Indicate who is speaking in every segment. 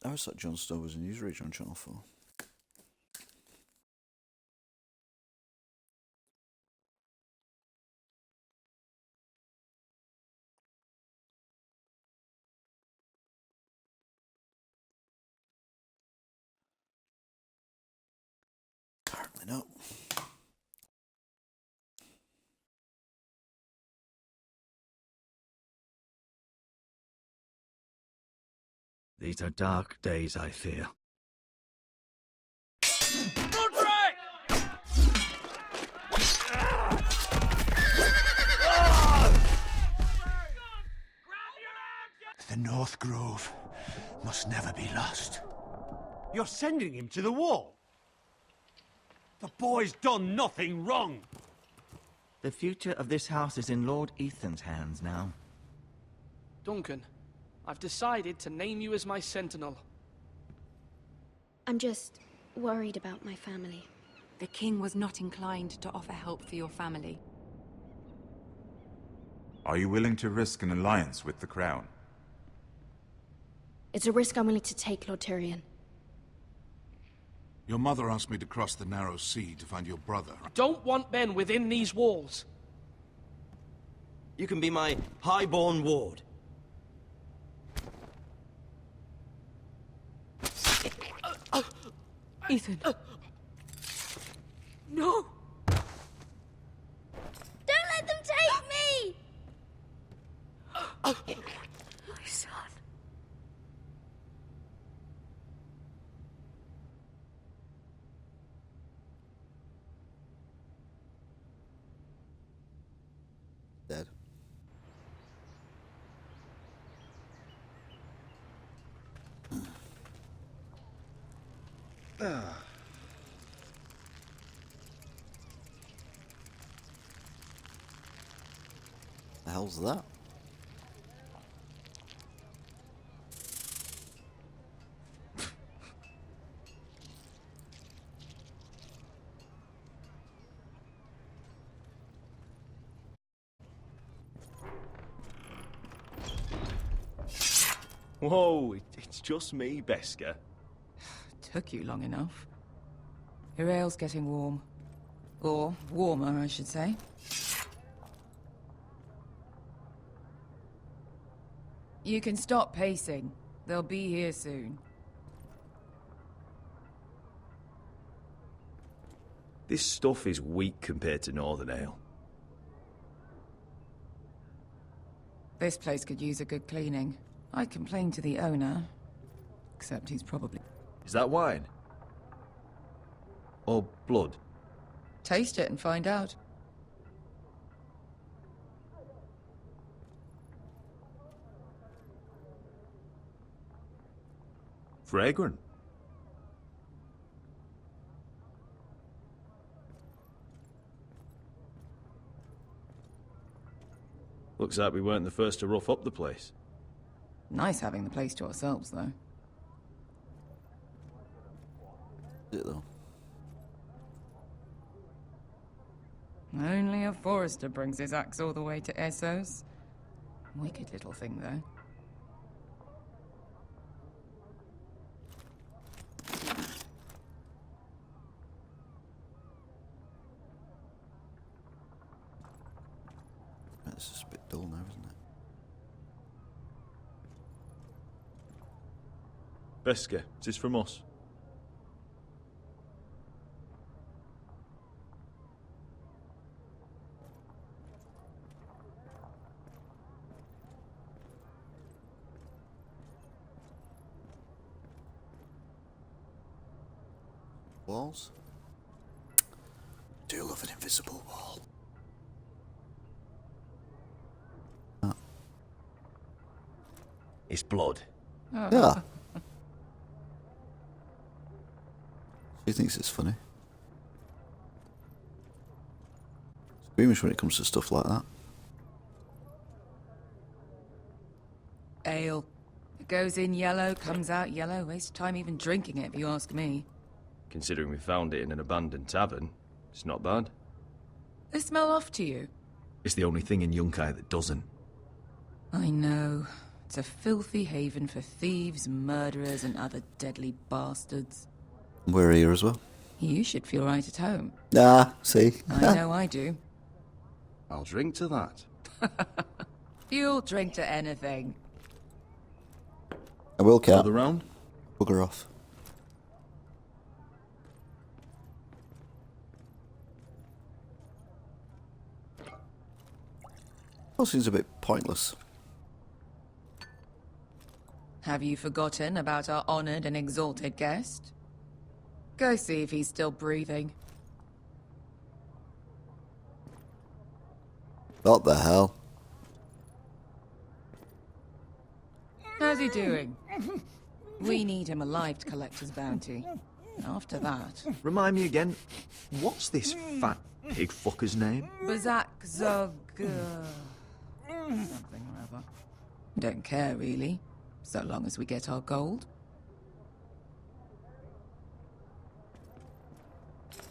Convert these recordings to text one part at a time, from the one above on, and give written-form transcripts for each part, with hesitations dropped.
Speaker 1: I always thought Jon Snow was a newsreader on Channel 4. Apparently not.
Speaker 2: These are dark days, I fear.
Speaker 3: The North Grove must never be lost.
Speaker 4: You're sending him to the wall? The boy's done nothing wrong.
Speaker 2: The future of this house is in Lord Ethan's hands now.
Speaker 5: Duncan, I've decided to name you as my sentinel.
Speaker 6: I'm just worried about my family.
Speaker 7: The king was not inclined to offer help for your family.
Speaker 8: Are you willing to risk an alliance with the Crown?
Speaker 6: It's a risk I'm willing to take, Lord Tyrion.
Speaker 3: Your mother asked me to cross the narrow sea to find your brother.
Speaker 5: Don't want men within these walls.
Speaker 9: You can be my highborn ward.
Speaker 7: Ethan. No!
Speaker 6: Don't let them take me!
Speaker 7: My son.
Speaker 1: Dead. The hell's that?
Speaker 10: Whoa, it's just me, Beskar.
Speaker 7: Took you long enough. Your ale's getting warm. Or warmer, I should say. You can stop pacing. They'll be here soon.
Speaker 10: This stuff is weak compared to Northern Ale.
Speaker 7: This place could use a good cleaning. I'd complain to the owner. Except he's probably...
Speaker 10: Is that wine? Or blood?
Speaker 7: Taste it and find out.
Speaker 10: Fragrant. Looks like we weren't the first to rough up the place.
Speaker 7: Nice having the place to ourselves, though.
Speaker 1: Is it though?
Speaker 7: Only a forester brings his axe all the way to Essos. Wicked little thing, though.
Speaker 1: This is a bit dull now, isn't it?
Speaker 10: Beskar, is this from us?
Speaker 1: Walls? Do love an invisible wall.
Speaker 10: It's blood.
Speaker 1: Yeah. She thinks it's funny. Squeamish when it comes to stuff like that.
Speaker 7: Ale. It goes in yellow, comes out yellow. Waste time even drinking it, if you ask me.
Speaker 10: Considering we found it in an abandoned tavern, it's not bad.
Speaker 7: They smell off to you.
Speaker 10: It's the only thing in Yunkai that doesn't.
Speaker 7: I know. It's a filthy haven for thieves, murderers, and other deadly bastards.
Speaker 1: We're here as well.
Speaker 7: You should feel right at home.
Speaker 1: Ah, see?
Speaker 7: I know I do.
Speaker 10: I'll drink to that.
Speaker 7: You'll drink to anything.
Speaker 1: I will, cat.
Speaker 10: Another round?
Speaker 1: Bugger off. All seems a bit pointless.
Speaker 7: Have you forgotten about our honored and exalted guest? Go see if he's still breathing.
Speaker 1: What the hell?
Speaker 7: How's he doing? We need him alive to collect his bounty. After that...
Speaker 2: Remind me again, what's this fat pig fucker's name?
Speaker 7: Bazak Zog... something or other. Don't care, really. So long as we get our gold.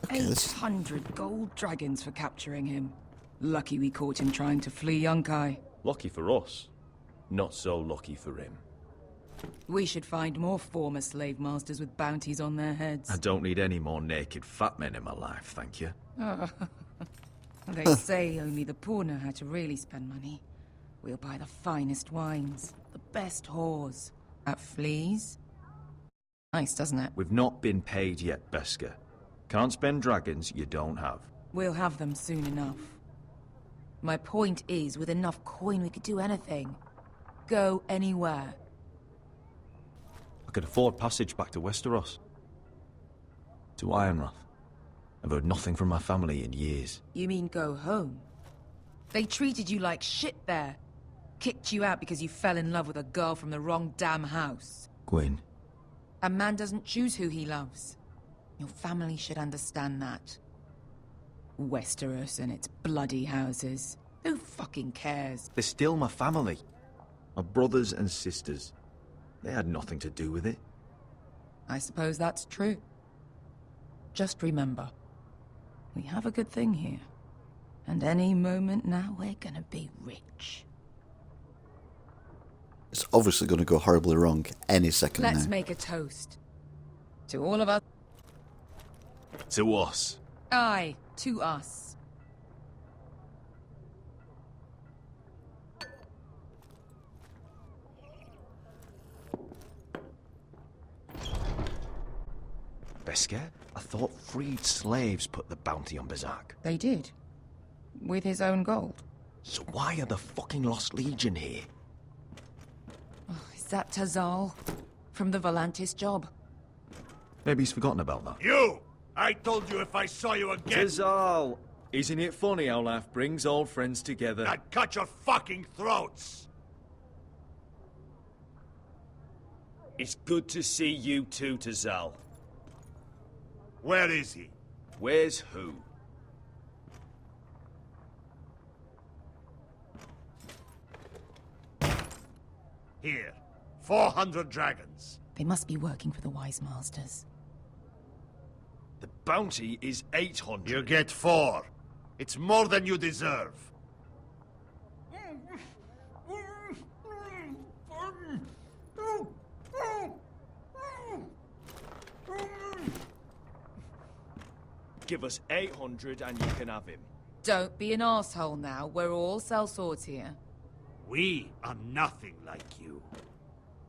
Speaker 1: Okay, this is...
Speaker 7: 800 gold dragons for capturing him. Lucky we caught him trying to flee Yunkai.
Speaker 10: Lucky for us. Not so lucky for him.
Speaker 7: We should find more former slave masters with bounties on their heads.
Speaker 2: I don't need any more naked fat men in my life, thank you.
Speaker 7: They say only the poor know how to really spend money. We'll buy the finest wines, the best whores. At Fleas? Nice, doesn't it?
Speaker 2: We've not been paid yet, Beska. Can't spend dragons you don't have.
Speaker 7: We'll have them soon enough. My point is, with enough coin we could do anything. Go anywhere.
Speaker 2: I could afford passage back to Westeros. To Ironrath. I've heard nothing from my family in years.
Speaker 7: You mean go home? They treated you like shit there. Kicked you out because you fell in love with a girl from the wrong damn house.
Speaker 2: Gwyn.
Speaker 7: A man doesn't choose who he loves. Your family should understand that. Westeros and its bloody houses. Who fucking cares?
Speaker 2: They're still my family. My brothers and sisters. They had nothing to do with it.
Speaker 7: I suppose that's true. Just remember, we have a good thing here. And any moment now, we're gonna be rich.
Speaker 1: It's obviously going to go horribly wrong any second
Speaker 7: Let's
Speaker 1: now.
Speaker 7: make a toast. To all of us.
Speaker 2: To us.
Speaker 7: Aye, to us.
Speaker 2: Beska, I thought freed slaves put the bounty on Bazak.
Speaker 7: They did. With his own gold.
Speaker 2: So why are the fucking Lost Legion here?
Speaker 7: Oh, is that Tazal? From the Volantis job?
Speaker 2: Maybe he's forgotten about that.
Speaker 4: You! I told you if I saw you again,
Speaker 10: Tizal! Isn't it funny how life brings old friends together?
Speaker 4: I'd cut your fucking throats!
Speaker 9: It's good to see you too, Tazal.
Speaker 4: Where is he?
Speaker 9: Where's who?
Speaker 4: Here. 400 dragons.
Speaker 7: They must be working for the Wise Masters.
Speaker 9: The bounty is 800.
Speaker 4: You get 4. It's more than you deserve.
Speaker 9: Give us 800 and you can have him.
Speaker 7: Don't be an asshole now. We're all sellswords here.
Speaker 4: We are nothing like you.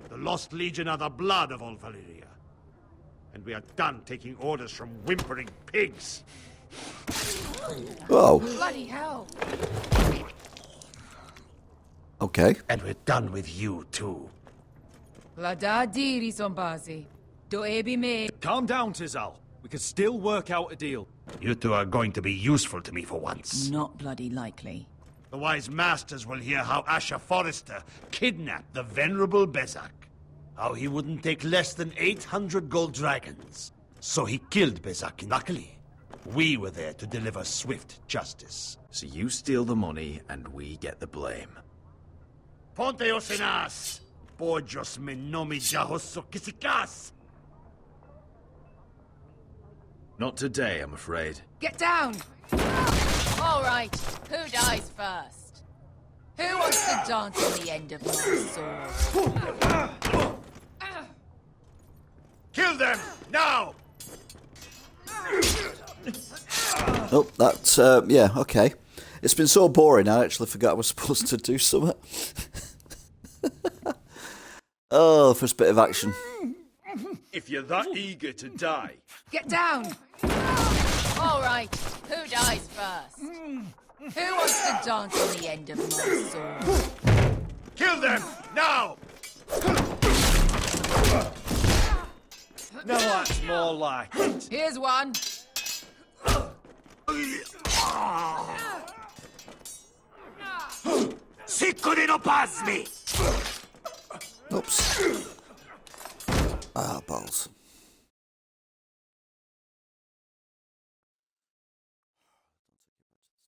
Speaker 4: The Lost Legion are the blood of all Valyria. And we are done taking orders from whimpering pigs.
Speaker 1: Oh,
Speaker 7: Bloody hell!
Speaker 1: okay.
Speaker 4: And we're done with you, too.
Speaker 7: Lada diri sombazi. Do ebi me.
Speaker 9: Calm down, Tizal. We can still work out a deal.
Speaker 4: You two are going to be useful to me for once.
Speaker 7: Not bloody likely.
Speaker 4: The Wise Masters will hear how Asher Forrester kidnapped the venerable Bezak. How he wouldn't take less than 800 gold dragons. So he killed Bezak. Luckily, we were there to deliver swift justice.
Speaker 2: So you steal the money and we get the blame.
Speaker 4: Ponte osenas! Pojos me nomi jahoso kisikas!
Speaker 2: Not today, I'm afraid.
Speaker 7: Get down! All right. Who dies first? Who wants to dance on the end of my sword?
Speaker 4: Kill them now!
Speaker 1: Oh, that's, yeah, okay. It's been so boring, I actually forgot I was supposed to do something. Oh, first bit of action.
Speaker 9: If you're that eager to die,
Speaker 7: Get down! All right, who dies first? Who wants to dance on the end of my sword?
Speaker 4: Kill them now!
Speaker 9: now that's more like it.
Speaker 7: Here's one.
Speaker 4: Siccone no pasmi!
Speaker 1: Oops. Ah, balls.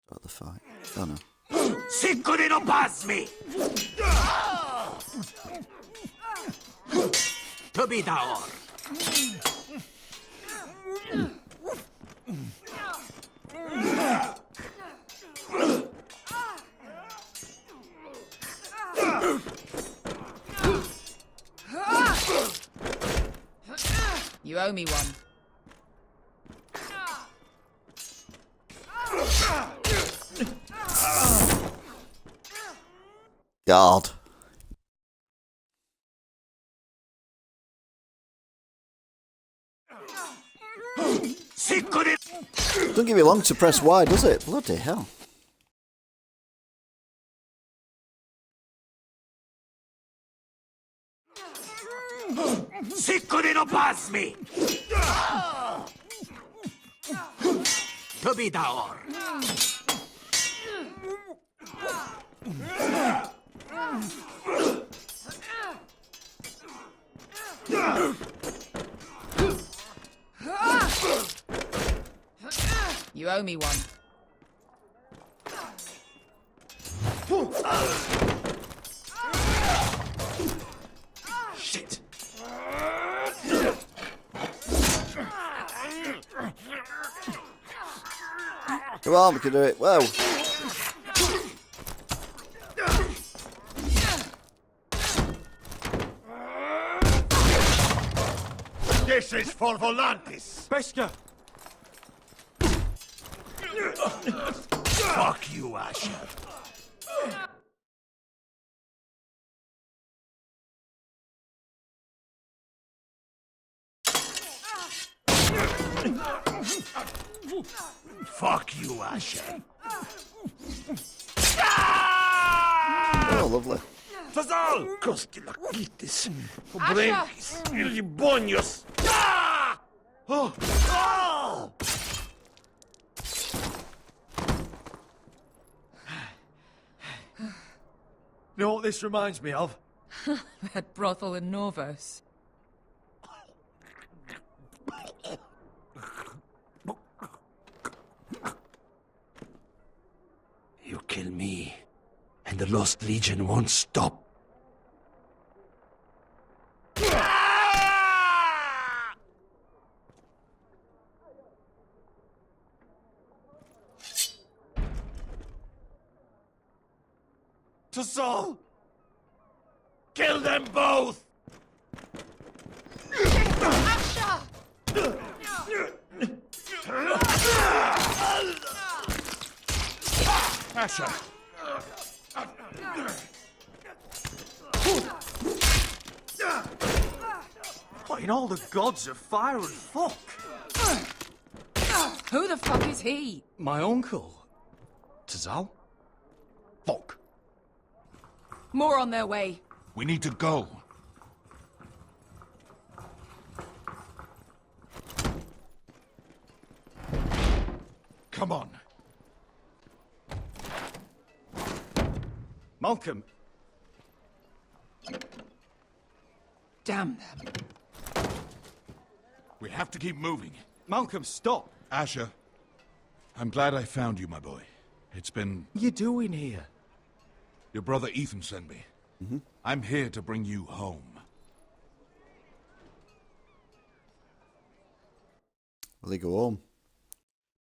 Speaker 1: Start the fight. Oh no.
Speaker 4: Siccone no pasmi! Tobidaor!
Speaker 7: You owe me one.
Speaker 1: God. Don't give me long to press Y, does it? Bloody hell.
Speaker 4: Siccone no pasmi! Tobidaor!
Speaker 7: You owe me one.
Speaker 4: Shit!
Speaker 1: Come on, we can do it. Whoa.
Speaker 4: This is for Volantis!
Speaker 9: Beskar!
Speaker 4: Fuck you, Asher. Fuck you, Asher.
Speaker 1: Oh, lovely.
Speaker 4: Fazal! Koskilakitis. Obrenkis. Ilibonios. Oh! Oh!
Speaker 9: You know what this reminds me of?
Speaker 7: That brothel in Norvos.
Speaker 4: You kill me, and the Lost Legion won't stop. To Saul! Kill them both! Asher!
Speaker 9: What in all the gods of fire and fuck?
Speaker 7: Who the fuck is he?
Speaker 9: My uncle. Tazal? Fuck.
Speaker 7: More on their way.
Speaker 3: We need to go. Come on.
Speaker 9: Malcolm.
Speaker 7: Damn them.
Speaker 3: We have to keep moving.
Speaker 9: Malcolm, stop.
Speaker 3: Asher, I'm glad I found you, my boy. It's been...
Speaker 9: What are you doing here?
Speaker 3: Your brother Ethan sent me. I'm here to bring you home.
Speaker 1: Will he go home?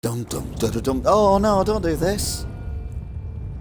Speaker 1: Dum dum da da dum. Oh no, don't do this.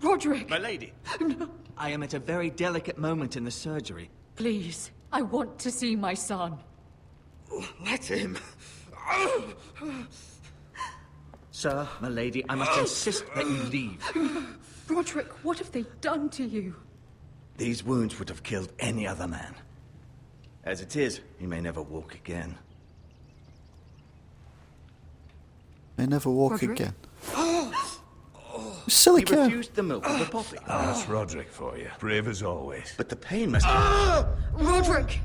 Speaker 11: Roderick!
Speaker 9: My lady!
Speaker 12: I am at a very delicate moment in the surgery.
Speaker 11: Please, I want to see my son.
Speaker 12: Let him. Sir, my lady, I must insist that you leave.
Speaker 11: Roderick, what have they done to you?
Speaker 12: These wounds would have killed any other man. As it is, he may never walk again.
Speaker 1: May never walk
Speaker 11: Roderick?
Speaker 1: again. Silly
Speaker 12: He
Speaker 1: kid.
Speaker 12: refused the milk of the poppy.
Speaker 4: That's Roderick for you. Brave as always.
Speaker 12: But the pain must...
Speaker 11: Roderick!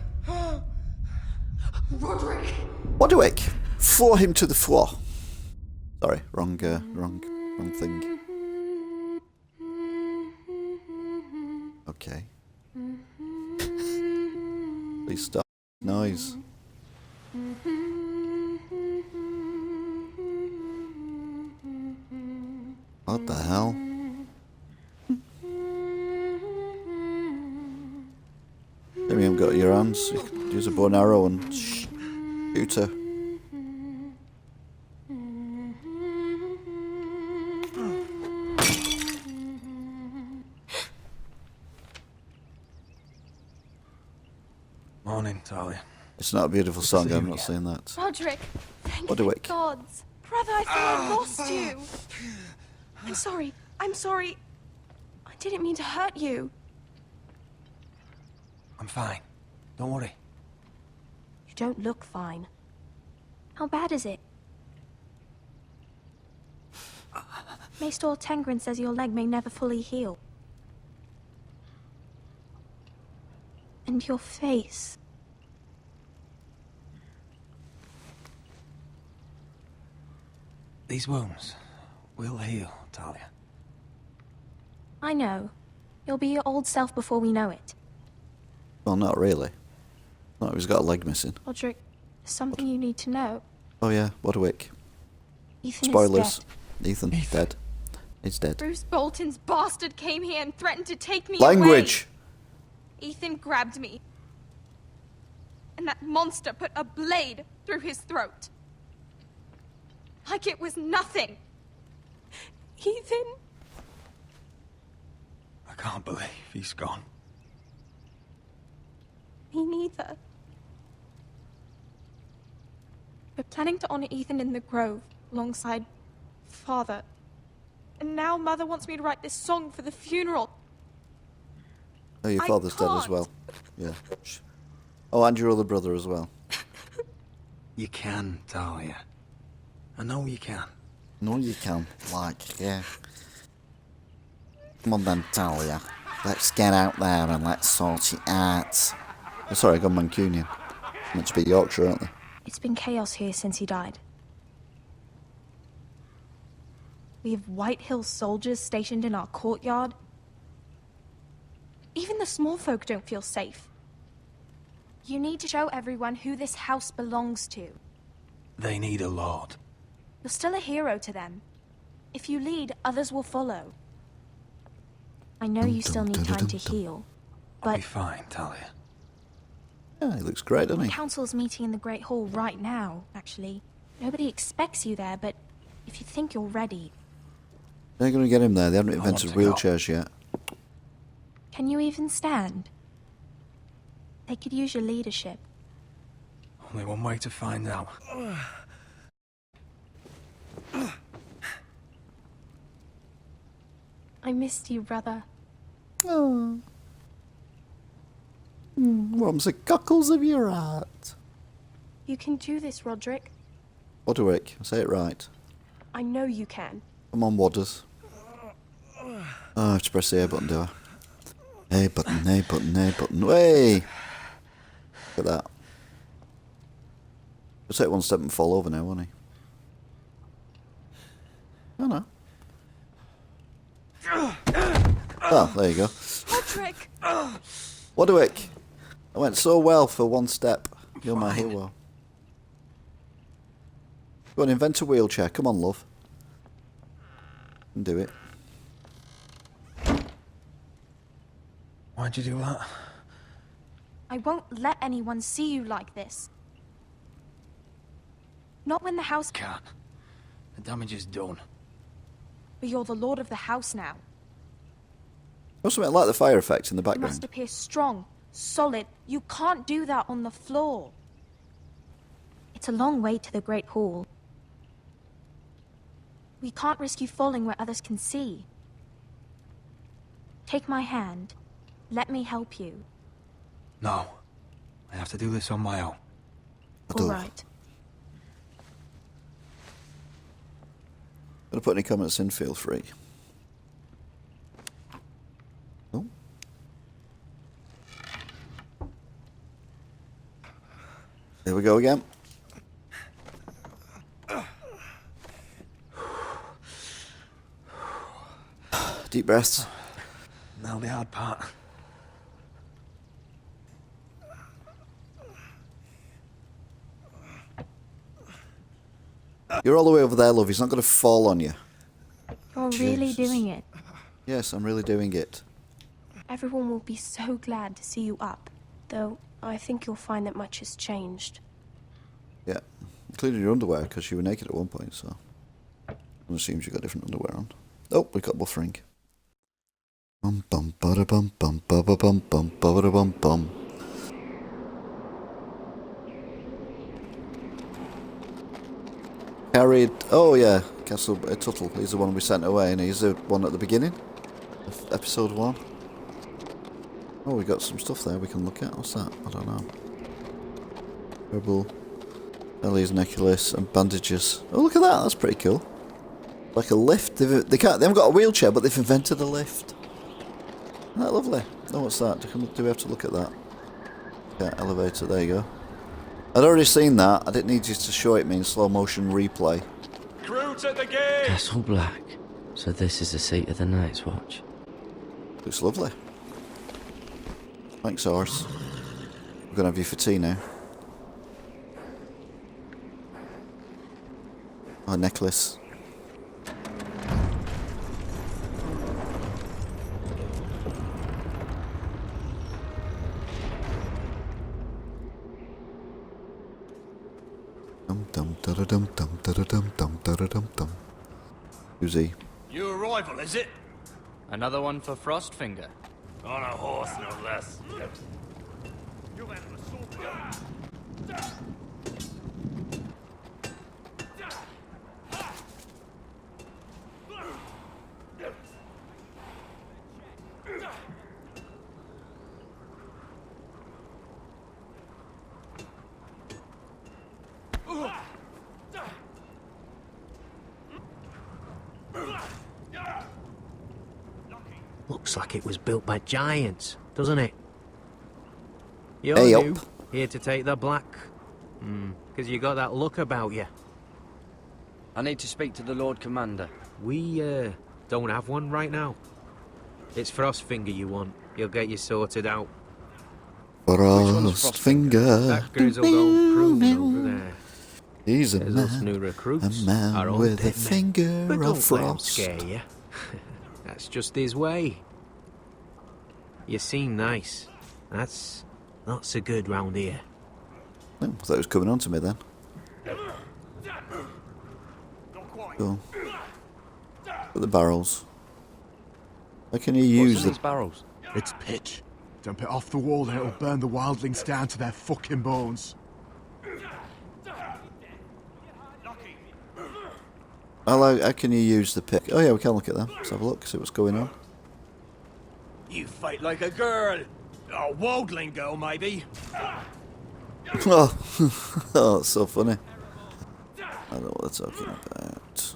Speaker 11: Roderick!
Speaker 1: Roderick, throw him to the floor. Sorry, wrong thing. Okay. Please stop noise. What the hell? Maybe you haven't got your hands. You can use a bow and arrow and shoot her.
Speaker 2: Morning, Talia.
Speaker 1: It's not a beautiful song,
Speaker 2: see you
Speaker 1: I'm not
Speaker 2: again.
Speaker 1: saying that.
Speaker 6: Roderick, thank
Speaker 1: Roderick.
Speaker 6: the gods. Brother, I thought I lost you. I'm sorry. I'm sorry. I didn't mean to hurt you.
Speaker 2: I'm fine. Don't worry.
Speaker 6: You don't look fine. How bad is it? Maester Tengrin says your leg may never fully heal. And your face.
Speaker 2: These wounds will heal, Talia.
Speaker 6: I know. You'll be your old self before we know it.
Speaker 1: Well, not really. Not if he's got a leg missing.
Speaker 6: Roderick, there's something you need to know.
Speaker 1: Oh yeah, Roderick.
Speaker 6: Ethan
Speaker 1: Spoilers.
Speaker 6: is dead.
Speaker 1: Ethan, dead. He's dead.
Speaker 6: Bruce Bolton's bastard came here and threatened to take me
Speaker 1: Language!
Speaker 6: away. Ethan grabbed me. And that monster put a blade through his throat. Like it was nothing. Ethan?
Speaker 2: I can't believe he's gone.
Speaker 6: Me neither. We're planning to honor Ethan in the Grove, alongside Father. And now Mother wants me to write this song for the funeral.
Speaker 1: Oh, your
Speaker 6: I
Speaker 1: father's dead as
Speaker 6: can't.
Speaker 1: well. Yeah. Oh, and your other brother as well.
Speaker 2: You can, Talia. I know you can.
Speaker 1: No, you can. Like, yeah. Come on then, Talia. Let's get out there and let's sort it out. Oh, sorry, I got Mancunian. Meant to be Yorkshire, aren't they?
Speaker 6: It's been chaos here since he died. We have White Hill soldiers stationed in our courtyard. Even the small folk don't feel safe. You need to show everyone who this house belongs to.
Speaker 2: They need a lord.
Speaker 6: You're still a hero to them. If you lead, others will follow. I know you still need time to heal,
Speaker 2: I'll
Speaker 6: but
Speaker 2: be fine, Talia.
Speaker 1: Yeah, he looks great, doesn't
Speaker 6: the
Speaker 1: he?
Speaker 6: council's meeting in the Great Hall right now, actually. Nobody expects you there, but if you think you're ready,
Speaker 1: They're going to get him there. They haven't
Speaker 2: I want
Speaker 1: invented
Speaker 2: to go.
Speaker 1: wheelchairs yet.
Speaker 6: can you even stand? They could use your leadership.
Speaker 2: Only one way to find out.
Speaker 6: I missed you, brother.
Speaker 1: Oh. Warms the cockles of your heart.
Speaker 6: You can do this, Roderick.
Speaker 1: Roderick, say it right.
Speaker 6: I know you can.
Speaker 1: Come on, Wadders. Oh, I have to press the A button, do I? A button, A button, A button. Way! Look at that. He'll take one step and fall over now, won't he? Oh, no. Oh, there you go.
Speaker 6: Roderick!
Speaker 1: Roderick! I went so well for one step. You're my hero. Go on, invent a wheelchair. Come on, love. You can do it.
Speaker 2: Why'd you do that?
Speaker 6: I won't let anyone see you like this. Not when the house...
Speaker 2: Can't. The damage is done.
Speaker 6: But you're the lord of the house now.
Speaker 1: Also, I like the fire effect in the
Speaker 6: You
Speaker 1: background.
Speaker 6: must appear strong, solid. You can't do that on the floor. It's a long way to the Great Hall. We can't risk you falling where others can see. Take my hand. Let me help you.
Speaker 3: No. I have to do this on my own.
Speaker 6: All right.
Speaker 1: Gonna put any comments in, feel free. Oh. Here we go again. Deep breaths.
Speaker 3: Now the hard part.
Speaker 1: You're all the way over there, love. He's not going to fall on you.
Speaker 6: You're really
Speaker 1: Jesus.
Speaker 6: doing it.
Speaker 1: Yes, I'm really doing it.
Speaker 6: Everyone will be so glad to see you up. Though, I think you'll find that much has changed.
Speaker 1: Yeah, including your underwear, because you were naked at one point, so... It seems you got different underwear on. Oh, we got buffering. Bum bum bada bum bum bum bum bum bum bum bum. Carried. Oh yeah, Castle Tuttle. He's the one we sent away, and he's the one at the beginning of episode 1. Oh, we got some stuff there we can look at. What's that? I don't know. Rebel, Ellie's necklace, and bandages. Oh, look at that. That's pretty cool. Like a lift. They haven't got a wheelchair, but they've invented a lift. Isn't that lovely? Oh, what's that? Do we have to look at that? Yeah, elevator. There you go. I'd already seen that. I didn't need you to show it me in slow motion replay.
Speaker 9: Crew to the gate!
Speaker 13: Castle Black. So this is the seat of the Night's Watch.
Speaker 1: Looks lovely. Thanks, horse. We're gonna have you for tea now. Oh, necklace. Dum dum da dum dum da dum dum da dum dum. Who's he?
Speaker 4: New arrival, is it?
Speaker 14: Another one for Frostfinger.
Speaker 4: On a horse, no less.
Speaker 15: Looks like it was built by giants, doesn't it? You're
Speaker 1: Hey,
Speaker 15: new,
Speaker 1: up.
Speaker 15: here to take the black. Because you got that look about you.
Speaker 13: I need to speak to the Lord Commander.
Speaker 15: We, don't have one right now. It's Frostfinger you want. He'll get you sorted out.
Speaker 1: Frostfinger.
Speaker 15: That grizzled old prune over there.
Speaker 1: He's a
Speaker 15: There's us new
Speaker 1: man.
Speaker 15: recruits.
Speaker 1: A man
Speaker 15: our own
Speaker 1: with a
Speaker 15: pitmen.
Speaker 1: finger
Speaker 15: But
Speaker 1: of
Speaker 15: don't let him
Speaker 1: frost.
Speaker 15: scare you. That's just his way. You seem nice. That's not so good round here.
Speaker 1: Oh, I thought it was coming on to me then. Cool. Put the barrels. How can you use the
Speaker 13: barrels?
Speaker 16: It's pitch. Dump it off the wall and it'll burn the wildlings down to their fucking bones.
Speaker 1: How can you use the pick? Oh yeah, we can look at them. Let's have a look, see what's going on.
Speaker 9: You fight like a girl. A wildling girl, maybe.
Speaker 1: Oh, oh, that's so funny. I don't know what they're talking about.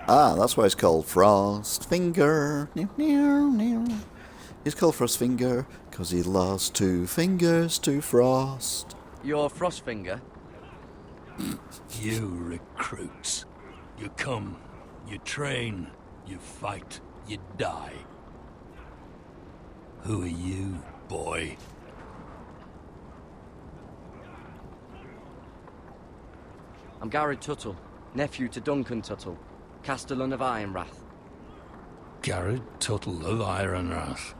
Speaker 1: Ah, that's why it's called Frostfinger. He's called Frostfinger because he lost 2 fingers to Frost.
Speaker 13: You're Frostfinger?
Speaker 3: You recruits. You come, you train, you fight, you die. Who are you, boy?
Speaker 13: I'm Garrett Tuttle, nephew to Duncan Tuttle, Castellan of Ironrath.
Speaker 3: Garrett Tuttle of Ironrath.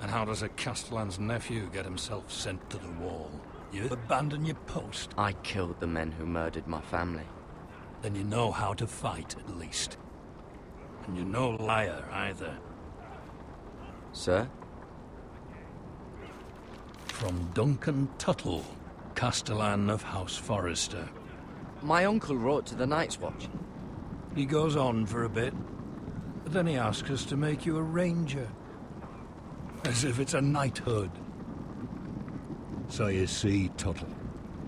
Speaker 3: And how does a Castellan's nephew get himself sent to the wall? You abandon your post?
Speaker 13: I killed the men who murdered my family.
Speaker 3: then you know how to fight, at least. And you're no liar, either.
Speaker 13: Sir?
Speaker 3: From Duncan Tuttle, Castellan of House Forrester.
Speaker 13: My uncle wrote to the Night's Watch.
Speaker 3: He goes on for a bit, but then he asks us to make you a ranger. As if it's a knighthood. So you see, Tuttle,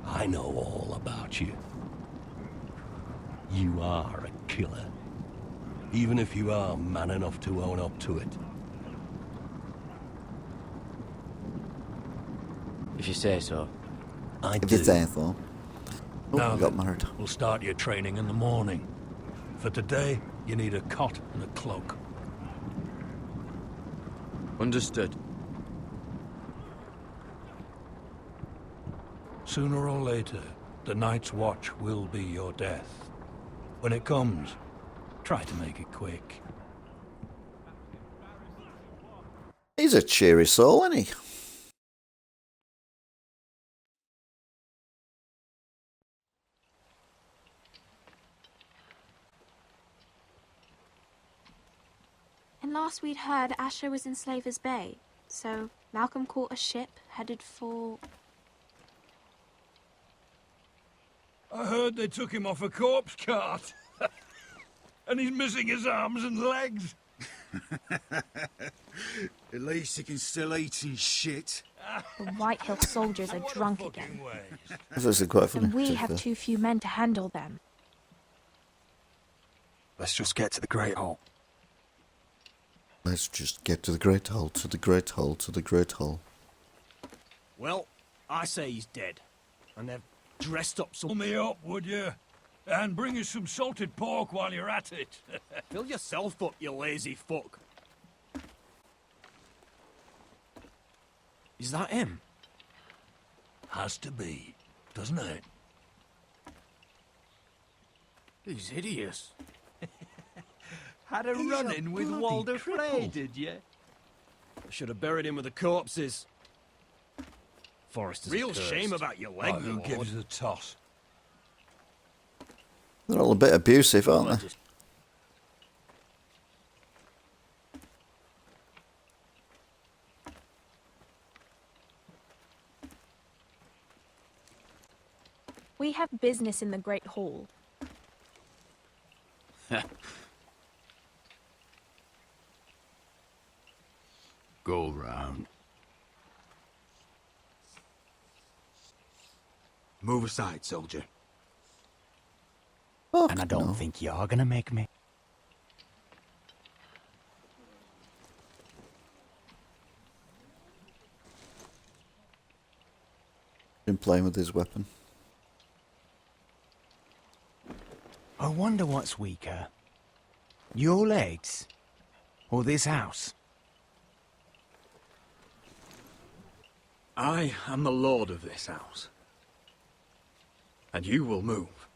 Speaker 3: I know all about you. You are a killer. Even if you are man enough to own up to it.
Speaker 13: If you say so.
Speaker 3: I
Speaker 1: If
Speaker 3: do.
Speaker 1: you say so. Oh,
Speaker 3: Now
Speaker 1: I got
Speaker 3: then,
Speaker 1: married.
Speaker 3: we'll start your training in the morning. For today, you need a cot and a cloak.
Speaker 13: Understood.
Speaker 3: Sooner or later, the Night's Watch will be your death. When it comes, try to make it quick.
Speaker 1: He's a cheery soul, isn't he?
Speaker 6: And last we'd heard, Asher was in Slaver's Bay. So Malcolm caught a ship headed for...
Speaker 3: I heard they took him off a corpse cart. And he's missing his arms and legs.
Speaker 9: At least he can still eat his shit.
Speaker 6: The White Hill soldiers are drunk again.
Speaker 1: That's actually quite funny.
Speaker 6: And we
Speaker 1: to be
Speaker 6: have
Speaker 1: fair.
Speaker 6: too few men to handle them.
Speaker 9: Let's just get to the Great Hall.
Speaker 1: Let's just get to the Great Hall, to the Great Hall, to the Great Hall.
Speaker 9: Well, I say he's dead. And they've dressed up some...
Speaker 3: Pull me up, would you? And bring us some salted pork while you're at it.
Speaker 9: Fill yourself up, you lazy fuck. Is that him?
Speaker 3: Has to be, doesn't it?
Speaker 9: He's hideous.
Speaker 14: Had a run-in with Walder Frey, did you?
Speaker 9: I should have buried him with the corpses. Forrester's
Speaker 3: Real
Speaker 9: cursed.
Speaker 3: shame
Speaker 9: about your leg,
Speaker 3: Oh, who
Speaker 9: Lord.
Speaker 3: gives a toss?
Speaker 1: They're all a bit abusive, aren't they?
Speaker 6: We have business in the Great Hall.
Speaker 9: Go round. Move aside, soldier.
Speaker 1: Fuck
Speaker 9: And I don't
Speaker 1: no.
Speaker 9: think you're gonna make me.
Speaker 1: Been playing with his weapon.
Speaker 9: I wonder what's weaker. Your legs? Or this house? I am the lord of this house. And you will move.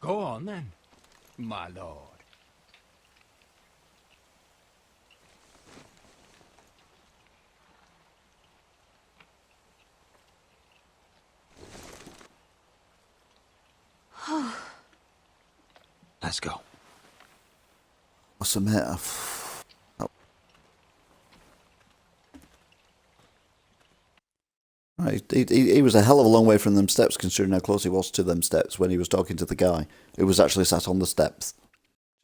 Speaker 9: Go on then, my lord. Let's go.
Speaker 1: What's the matter? Oh. Right, he was a hell of a long way from them steps, considering how close he was to them steps when he was talking to the guy who was actually sat on the steps.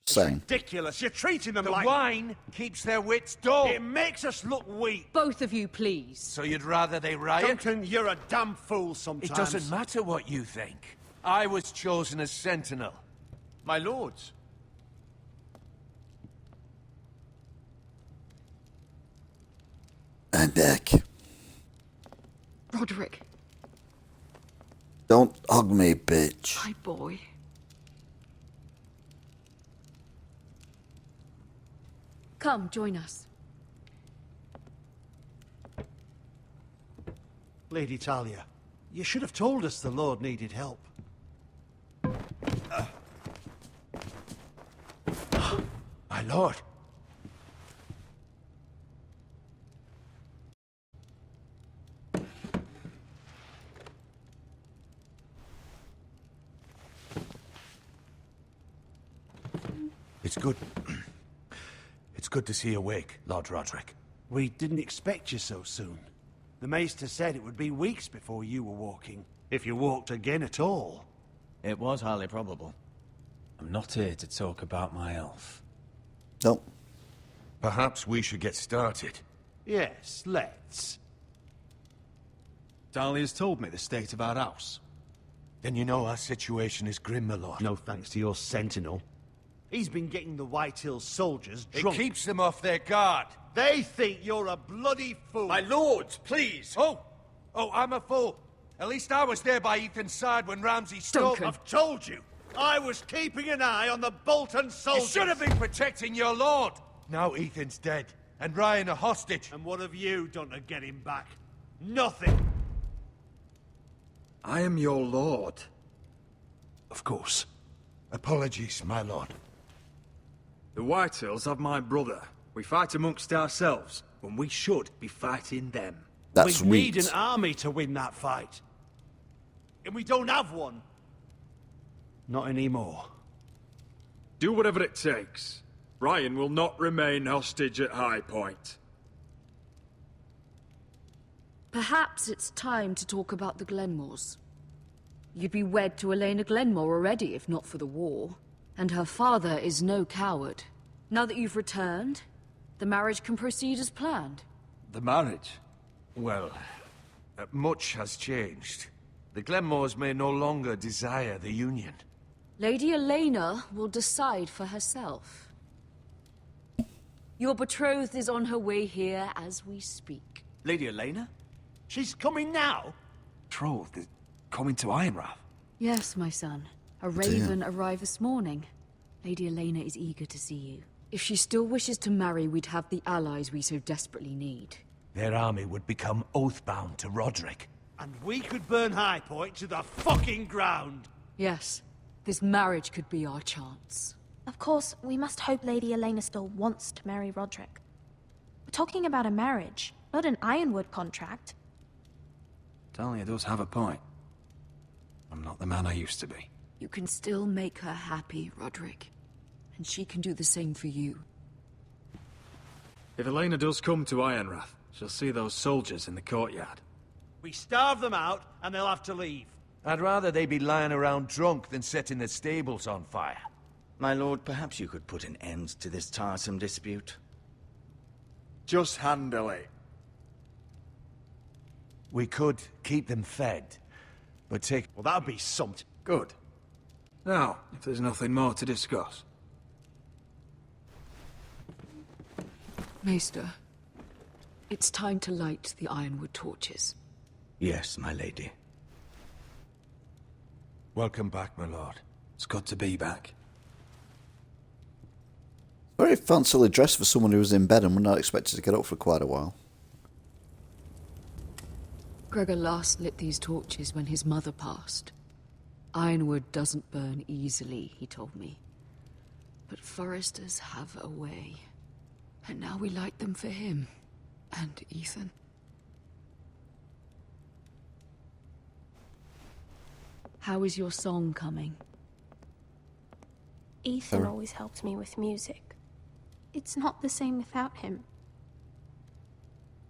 Speaker 1: Just saying.
Speaker 4: Ridiculous. You're treating them
Speaker 9: The
Speaker 4: like...
Speaker 9: wine keeps their wits dull.
Speaker 4: It makes us look weak.
Speaker 11: Both of you, please.
Speaker 9: So you'd rather they riot?
Speaker 4: Duncan, you're a damn fool sometimes.
Speaker 9: It doesn't matter what you think. I was chosen as sentinel. My lords.
Speaker 1: I'm back.
Speaker 11: Roderick,
Speaker 1: Don't hug me, bitch.
Speaker 11: my boy. Come, join us.
Speaker 4: Lady Talia, you should have told us the Lord needed help.
Speaker 9: My lord. It's good. It's good to see you awake, Lord Roderick.
Speaker 4: We didn't expect you so soon. The Maester said it would be weeks before you were walking, if you walked again at all.
Speaker 12: It was highly probable.
Speaker 2: I'm not here to talk about my elf.
Speaker 1: No.
Speaker 9: Perhaps we should get started.
Speaker 4: Yes, let's.
Speaker 2: Dahlia's told me the state of our house.
Speaker 9: Then you know our situation is grim, my lord.
Speaker 4: No thanks to your sentinel. He's been getting the White Hills soldiers drunk.
Speaker 9: It keeps them off their guard.
Speaker 4: They think you're a bloody fool.
Speaker 9: My lords, please! Oh, I'm a fool. At least I was there by Ethan's side when Ramsay stole...
Speaker 11: Duncan.
Speaker 4: I've told you. I was keeping an eye on the Bolton soldiers.
Speaker 9: You should have been protecting your lord. Now Ethan's dead, and Ryan a hostage.
Speaker 4: And what have you done to get him back? Nothing.
Speaker 2: I am your lord.
Speaker 9: Of course. Apologies, my lord.
Speaker 2: The Whitehills have my brother. We fight amongst ourselves, when we should be fighting them.
Speaker 1: That's
Speaker 4: we need
Speaker 1: weak.
Speaker 4: an army to win that fight. And we don't have one. Not anymore.
Speaker 2: Do whatever it takes. Ryan will not remain hostage at High Point.
Speaker 11: Perhaps it's time to talk about the Glenmores. You'd be wed to Elena Glenmore already if not for the war. And her father is no coward. Now that you've returned, the marriage can proceed as planned.
Speaker 2: The marriage?
Speaker 9: Well, much has changed. The Glenmores may no longer desire the union.
Speaker 11: Lady Elena will decide for herself. Your betrothed is on her way here as we speak.
Speaker 12: Lady Elena?
Speaker 4: She's coming now?
Speaker 2: Betrothed is coming to Ironrath.
Speaker 11: Yes, my son. A raven arrived this morning. Lady Elena is eager to see you. If she still wishes to marry, we'd have the allies we so desperately need.
Speaker 9: Their army would become oath-bound to Roderick.
Speaker 4: And we could burn High Point to the fucking ground.
Speaker 11: Yes, this marriage could be our chance.
Speaker 6: Of course, we must hope Lady Elena still wants to marry Roderick. We're talking about a marriage, not an Ironwood contract.
Speaker 2: Dahlia does have a point. I'm not the man I used to be.
Speaker 11: You can still make her happy, Roderick. And she can do the same for you.
Speaker 2: If Elena does come to Ironrath, she'll see those soldiers in the courtyard.
Speaker 4: We starve them out, and they'll have to leave.
Speaker 9: I'd rather they be lying around drunk than setting the stables on fire.
Speaker 12: My lord, perhaps you could put an end to this tiresome dispute.
Speaker 2: Just handily.
Speaker 9: We could keep them fed, but take...
Speaker 4: Well, that'd be something.
Speaker 2: Good. Now, if there's nothing more to discuss.
Speaker 11: Maester, it's time to light the Ironwood torches.
Speaker 12: Yes, my lady.
Speaker 9: Welcome back, my lord.
Speaker 2: It's good to be back.
Speaker 1: Very fancily dressed for someone who was in bed and was not expected to get up for quite a while.
Speaker 11: Gregor last lit these torches when his mother passed. Ironwood doesn't burn easily, he told me. But foresters have a way. And now we light them for him. And Ethan. How is your song coming?
Speaker 6: Ethan always helped me with music. It's not the same without him.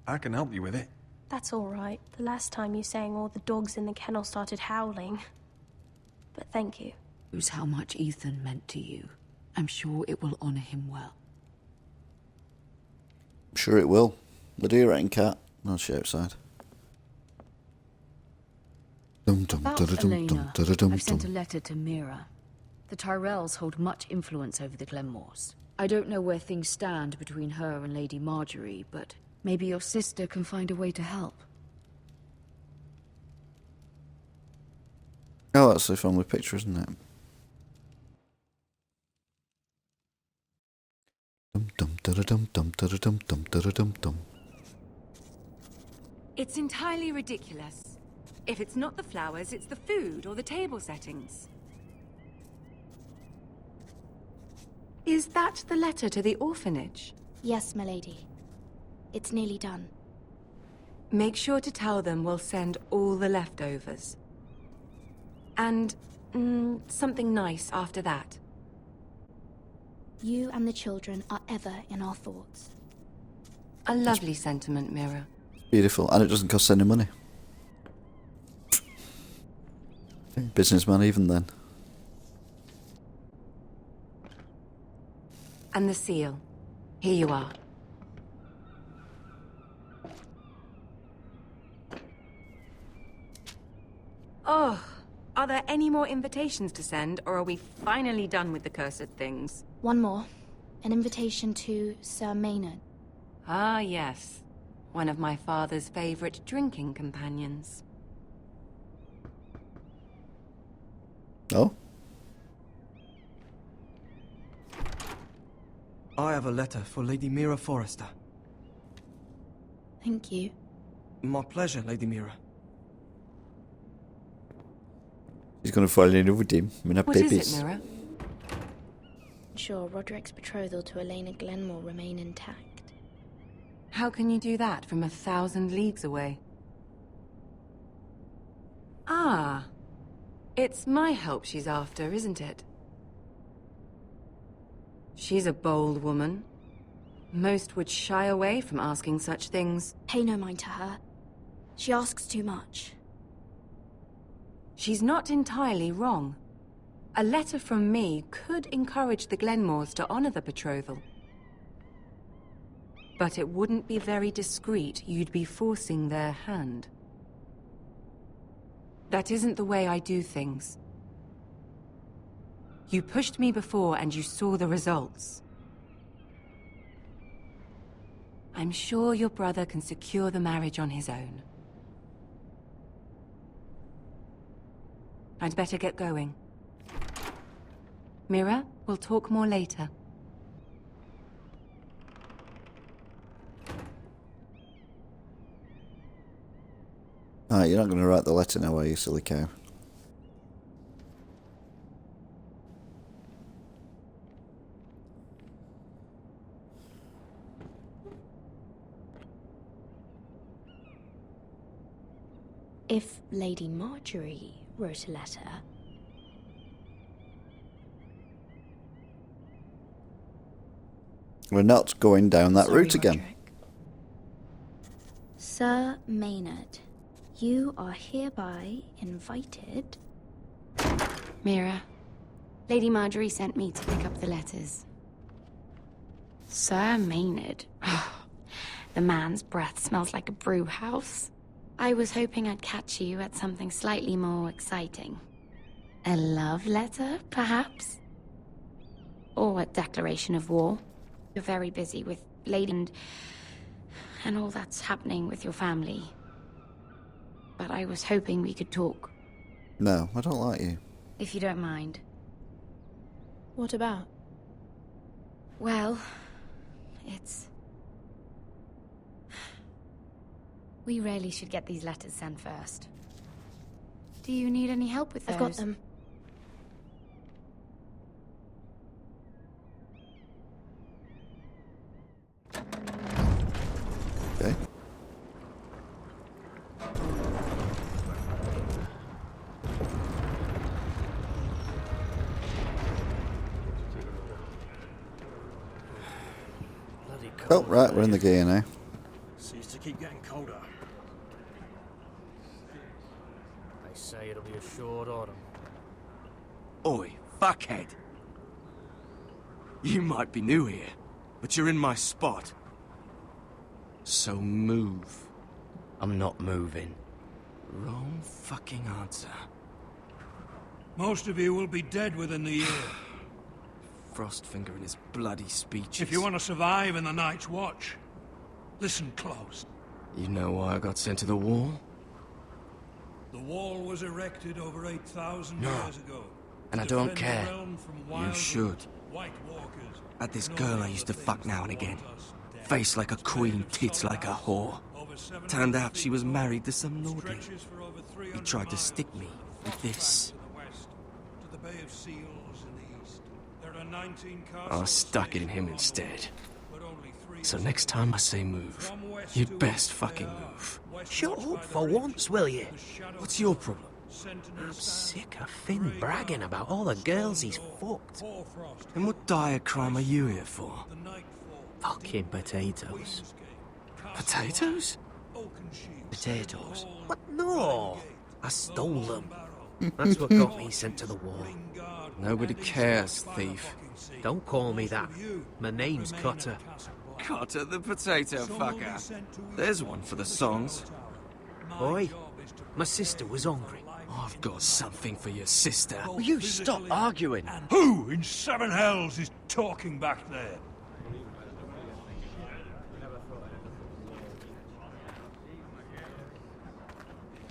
Speaker 2: I can help you with it.
Speaker 6: That's all right. The last time you sang, all the dogs in the kennel started howling. But thank you.
Speaker 11: Knows how much Ethan meant to you. I'm sure it will honor him well.
Speaker 1: I'm sure it will. The deer ain't cat. I'll she outside.
Speaker 11: About Elena, I've sent a letter to Mira. The Tyrells hold much influence over the Glenmores. I don't know where things stand between her and Lady Marjorie, but maybe your sister can find a way to help.
Speaker 1: Oh, that's the family picture, isn't it?
Speaker 7: It's entirely ridiculous. If it's not the flowers, it's the food or the table settings. Is that the letter to the orphanage?
Speaker 6: Yes, my lady. It's nearly done.
Speaker 7: Make sure to tell them we'll send all the leftovers. And something nice after that.
Speaker 17: You and the children are ever in our thoughts.
Speaker 7: A lovely sentiment, Mira.
Speaker 1: Beautiful, and it doesn't cost any money. Businessman even then.
Speaker 7: And the seal. Here you are. Oh, are there any more invitations to send, or are we finally done with the cursed things?
Speaker 17: One more. An invitation to Sir Maynard.
Speaker 7: Ah, yes. One of my father's favorite drinking companions.
Speaker 1: Oh?
Speaker 18: I have a letter for Lady Mira Forrester.
Speaker 17: Thank you.
Speaker 18: My pleasure, Lady Mira.
Speaker 1: He's gonna fall in love with him. I mean,
Speaker 7: What is it, Mira?
Speaker 17: Sure, Roderick's betrothal to Elena Glenmore remain intact.
Speaker 7: How can you do that from 1,000 leagues away? Ah. It's my help she's after, isn't it? She's a bold woman. Most would shy away from asking such things.
Speaker 17: Pay no mind to her. She asks too much.
Speaker 7: She's not entirely wrong. A letter from me could encourage the Glenmores to honor the betrothal. But it wouldn't be very discreet. You'd be forcing their hand. That isn't the way I do things. You pushed me before and you saw the results. I'm sure your brother can secure the marriage on his own. I'd better get going. Mira, we'll talk more later.
Speaker 1: Alright, you're not going to write the letter now, are you, silly cow?
Speaker 17: If Lady Marjorie wrote a letter...
Speaker 1: We're not going down that
Speaker 17: Sorry,
Speaker 1: route again.
Speaker 17: Roderick. Sir Maynard, you are hereby invited...
Speaker 19: Mira, Lady Marjorie sent me to pick up the letters. Sir Maynard. The man's breath smells like a brew house. I was hoping I'd catch you at something slightly more exciting. A love letter, perhaps? Or a declaration of war. You're very busy with Lady and all that's happening with your family. But I was hoping we could talk.
Speaker 1: No, I don't like you.
Speaker 19: If you don't mind.
Speaker 17: What about?
Speaker 19: Well, it's... We really should get these letters sent first. Do you need any help with those?
Speaker 17: I've got them.
Speaker 1: Okay. Oh, right, we're in the gear now.
Speaker 20: Seems to keep getting colder. They say it'll be a short autumn.
Speaker 9: Oi, fuckhead. You might be new here, but you're in my spot. So move.
Speaker 13: I'm not moving.
Speaker 9: Wrong fucking answer.
Speaker 3: Most of you will be dead within the year.
Speaker 9: Frostfinger and his bloody speeches.
Speaker 3: If you want to survive in the Night's Watch, listen close.
Speaker 9: You know why I got sent to the wall?
Speaker 3: The wall was erected over 8,000
Speaker 9: No.
Speaker 3: years ago.
Speaker 9: And I
Speaker 3: to
Speaker 9: don't
Speaker 3: defend the
Speaker 9: care.
Speaker 3: realm from
Speaker 9: You
Speaker 3: wild
Speaker 9: should.
Speaker 3: White Walkers.
Speaker 9: At this
Speaker 3: and
Speaker 9: girl
Speaker 3: all
Speaker 9: I
Speaker 3: the
Speaker 9: used to
Speaker 3: other
Speaker 9: fuck
Speaker 3: things
Speaker 9: now and
Speaker 3: that
Speaker 9: again.
Speaker 3: want us dead.
Speaker 9: Face like a queen, tits like a whore. Turned out she was married to some naughty.
Speaker 3: Stretches for over
Speaker 9: He
Speaker 3: 300
Speaker 9: tried to
Speaker 3: miles
Speaker 9: stick me with this.
Speaker 3: to the west, to the Bay of Seals in the east. There are 19
Speaker 9: I
Speaker 3: castles
Speaker 9: stuck it in him instead. So next time I say move, you'd best fucking move.
Speaker 14: Shut up for once, will you?
Speaker 9: What's your problem?
Speaker 15: I'm sick of Finn bragging about all the girls he's fucked.
Speaker 18: And what diacrime are you here for?
Speaker 15: Fucking potatoes.
Speaker 18: Potatoes?
Speaker 15: Potatoes? What? No! I stole them. That's what got me sent to the wall.
Speaker 18: Nobody cares, thief.
Speaker 15: Don't call me that. My name's Cutter.
Speaker 18: Cutter the potato fucker. There's one for the songs.
Speaker 15: Oi, my sister was hungry.
Speaker 18: I've got something for your sister.
Speaker 13: Will you stop arguing?
Speaker 3: Who in seven hells is talking back there?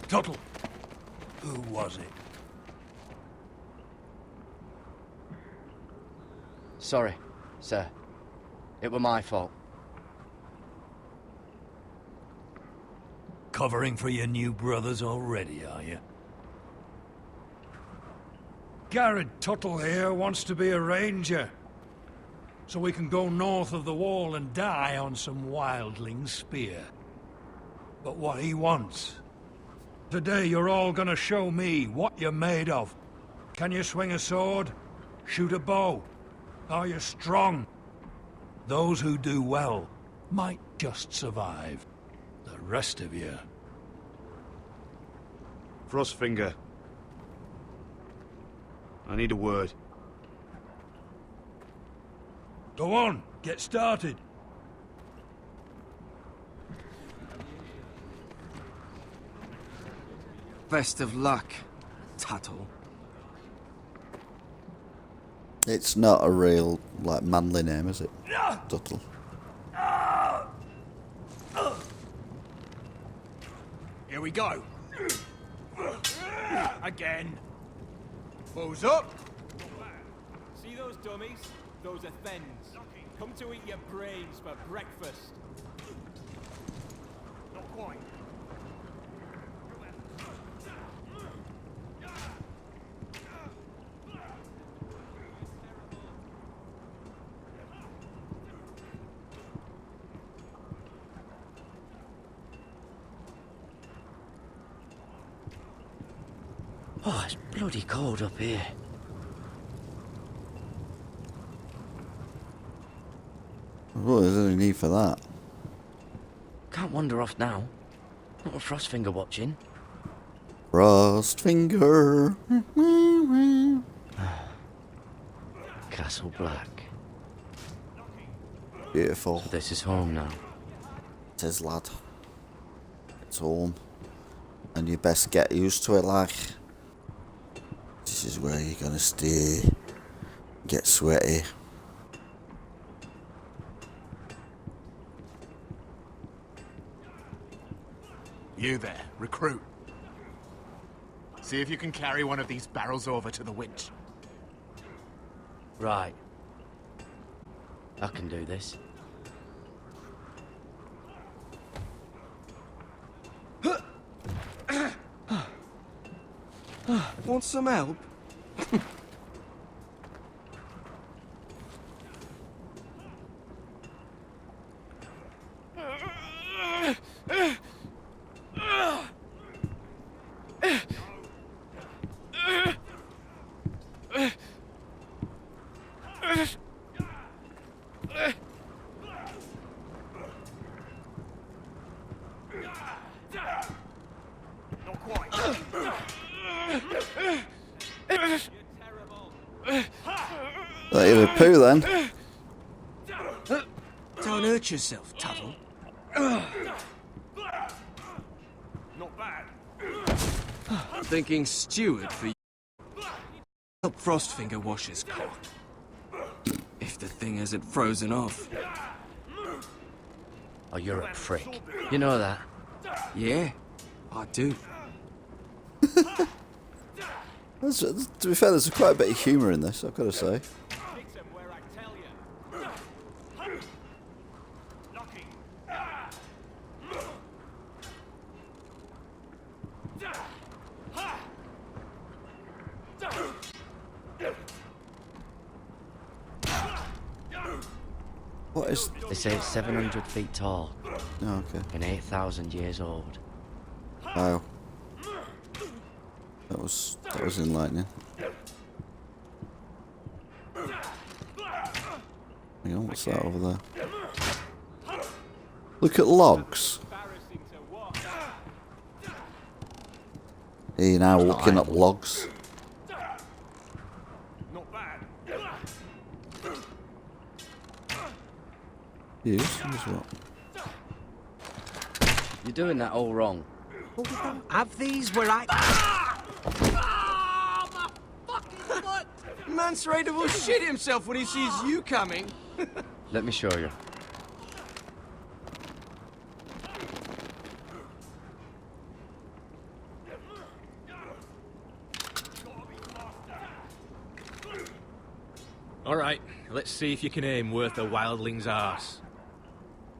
Speaker 3: Tuttle, who was it?
Speaker 13: Sorry, sir. It were my fault.
Speaker 3: Covering for your new brothers already, are you? Garrett Tuttle here wants to be a ranger, so we can go north of the wall and die on some wildling spear. But what he wants... Today you're all gonna show me what you're made of. Can you swing a sword? Shoot a bow? Are you strong? Those who do well might just survive. The rest of you...
Speaker 4: Frostfinger. I need a word.
Speaker 3: Go on, get started.
Speaker 18: Best of luck, Tuttle.
Speaker 1: It's not a real, like, manly name, is it? Tuttle.
Speaker 14: Here we go. Again. Balls up.
Speaker 21: See those dummies? Those are Thens. Come to eat your brains for breakfast.
Speaker 14: Not quite.
Speaker 13: Oh, it's bloody cold up here.
Speaker 1: Well, there's any need for that.
Speaker 13: Can't wander off now. Not with Frostfinger watching.
Speaker 1: Frostfinger.
Speaker 13: Castle Black.
Speaker 1: Beautiful.
Speaker 13: So this is home now.
Speaker 1: It is, lad. It's home. And you best get used to it, like. This is where you're gonna stay. Get sweaty.
Speaker 16: You there, recruit. See if you can carry one of these barrels over to the winch.
Speaker 13: Right. I can do this.
Speaker 18: Want some help?
Speaker 14: Not quite.
Speaker 1: That you a poo then?
Speaker 18: Don't hurt yourself, Tuttle.
Speaker 14: Not bad.
Speaker 18: Thinking steward for you. Help Frostfinger wash his cock. If the thing hasn't frozen off.
Speaker 13: Oh, you're a prick. You know that?
Speaker 18: Yeah, I do.
Speaker 1: To be fair, there's quite a bit of humour in this, I've got to say. What is...
Speaker 13: They say it's 700 feet tall.
Speaker 1: Oh, okay.
Speaker 13: And 8,000 years old.
Speaker 1: Wow. That was enlightening. Hang on, what's that over there? Look at logs. Hey, now looking at logs. Use what?
Speaker 13: You're doing that all wrong.
Speaker 15: Have these where I...
Speaker 18: Mance Raider will shit himself when he sees you coming.
Speaker 13: Let me show you.
Speaker 8: All right, let's see if you can aim worth a wildling's arse.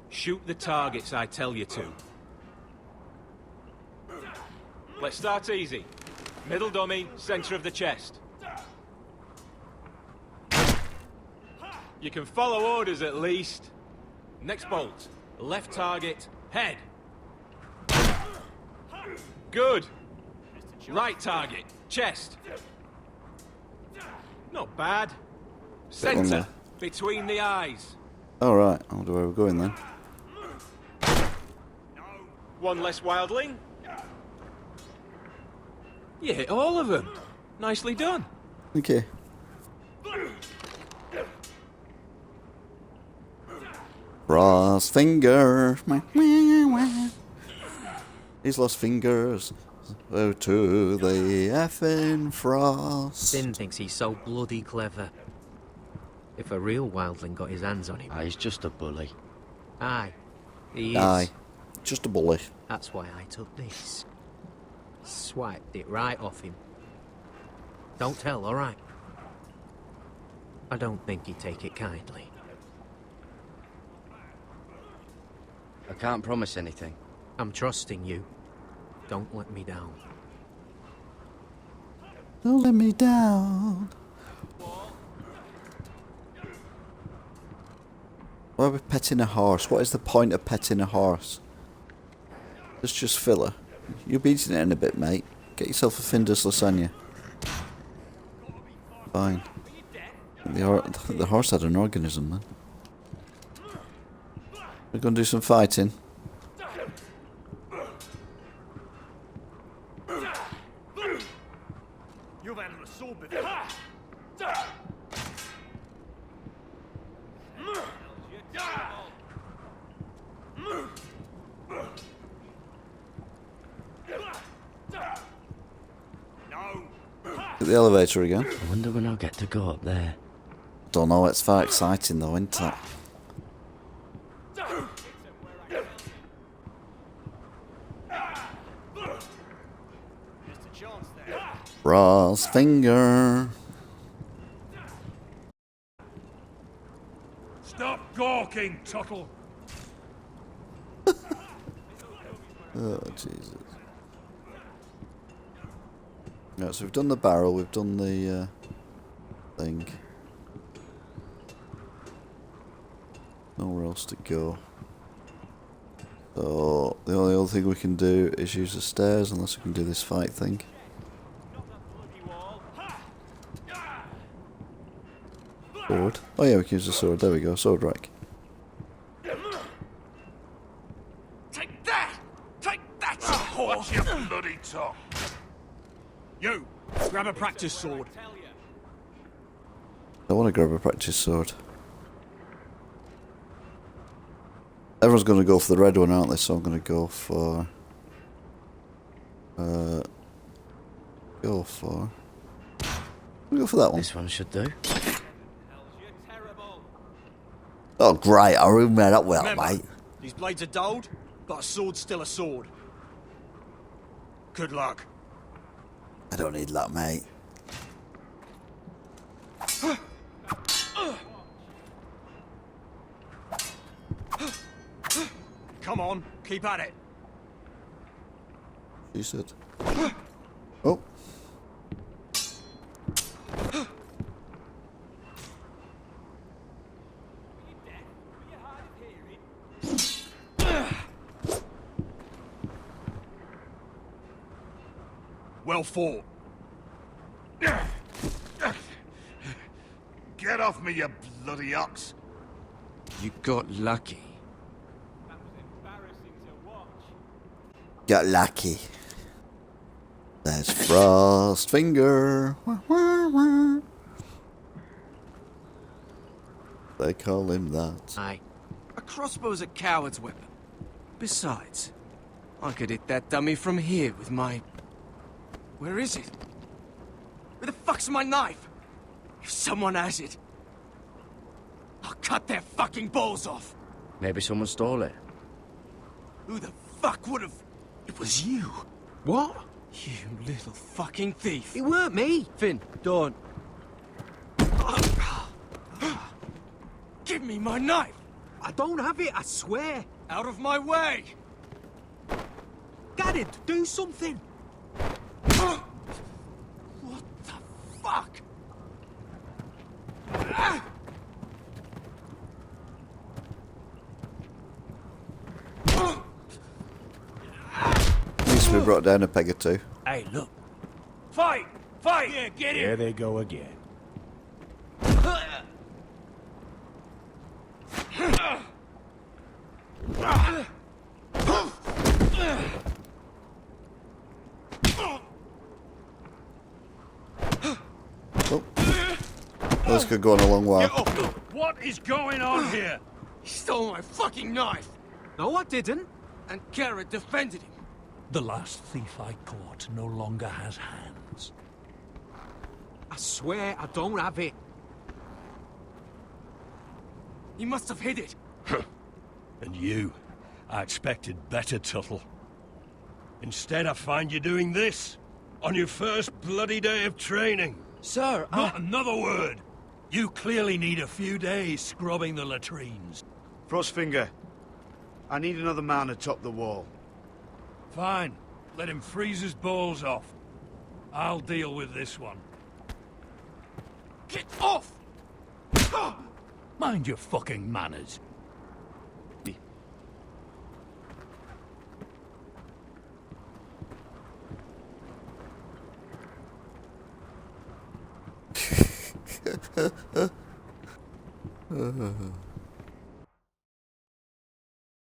Speaker 8: Shoot the targets I tell you to. Let's start easy. Middle dummy, center of the chest. You can follow orders at least. Next bolt. Left target, head. Good. Right target, chest. Not bad. Center, between the eyes.
Speaker 1: Alright, I wonder where we're going then.
Speaker 8: One less wildling. You hit all of them. Nicely done.
Speaker 1: Okay. Cross finger. He's lost fingers. Oh, to the effing frost.
Speaker 15: Finn thinks he's so bloody clever. If a real wildling got his hands on him...
Speaker 13: He's just a bully.
Speaker 15: Aye, he is.
Speaker 1: Aye, just a bully.
Speaker 15: That's why I took this. Swiped it right off him. Don't tell, alright? I don't think he'd take it kindly.
Speaker 13: I can't promise anything.
Speaker 15: I'm trusting you. Don't let me down.
Speaker 1: Don't let me down. Why are we petting a horse? What is the point of petting a horse? It's just filler. You're beating it in a bit, mate. Get yourself a Findus lasagna. Fine. The horse had an organism, man. We're gonna do some fighting.
Speaker 21: You've had a sword before.
Speaker 1: Get the elevator again.
Speaker 13: I wonder when I'll get to go up there.
Speaker 1: Don't know, it's far exciting though, isn't it? Ross finger.
Speaker 3: Stop gawking, Tuttle.
Speaker 1: Oh, Jesus. Right, so we've done the barrel, we've done the thing. Nowhere else to go. So, the only other thing we can do is use the stairs, unless we can do this fight thing. Sword. Oh yeah, we can use the sword. There we go, sword rack.
Speaker 21: Take that! Take that, you whore! Watch your bloody tongue! You! Grab a practice sword.
Speaker 1: I want to grab a practice sword. Everyone's going to go for the red one, aren't they? So I'm going to go for... We'll go for that one.
Speaker 13: This one should do.
Speaker 1: Oh great, I remember that well,
Speaker 21: Remember,
Speaker 1: mate.
Speaker 21: these blades are dulled, but a sword's still a sword. Good luck.
Speaker 1: I don't need that, mate.
Speaker 21: Come on, keep at it.
Speaker 1: She said. Oh.
Speaker 21: Well fought.
Speaker 4: Get off me, you bloody ox!
Speaker 18: You got lucky.
Speaker 1: Got lucky. There's Frostfinger. Wah, wah, wah. They call him that.
Speaker 18: Aye. A crossbow's a coward's weapon. Besides, I could hit that dummy from here with my... Where is it? Where the fuck's my knife? If someone has it, I'll cut their fucking balls off.
Speaker 13: Maybe someone stole it.
Speaker 18: Who the fuck would've... It was you.
Speaker 15: What?
Speaker 18: You little fucking thief.
Speaker 15: It weren't me.
Speaker 18: Finn, don't. Give me my knife!
Speaker 15: I don't have it, I swear.
Speaker 18: Out of my way!
Speaker 15: Garrett, do something.
Speaker 18: What the fuck?
Speaker 1: Needs to be brought down a peg or two.
Speaker 21: Hey, look. Fight! Fight! Yeah, get
Speaker 3: There they go again.
Speaker 1: This could go on a long while.
Speaker 21: What is going on here?
Speaker 18: He stole my fucking knife!
Speaker 15: No, I didn't.
Speaker 18: And Garrett defended him.
Speaker 3: The last thief I caught no longer has hands.
Speaker 15: I swear I don't have it.
Speaker 18: He must have hid it.
Speaker 3: And you, I expected better, Tuttle. Instead, I find you doing this on your first bloody day of training.
Speaker 18: Sir,
Speaker 3: Not another word! You clearly need a few days scrubbing the latrines.
Speaker 4: Frostfinger, I need another man atop the wall.
Speaker 3: Fine. Let him freeze his balls off. I'll deal with this one.
Speaker 18: Get off!
Speaker 3: Mind your fucking manners.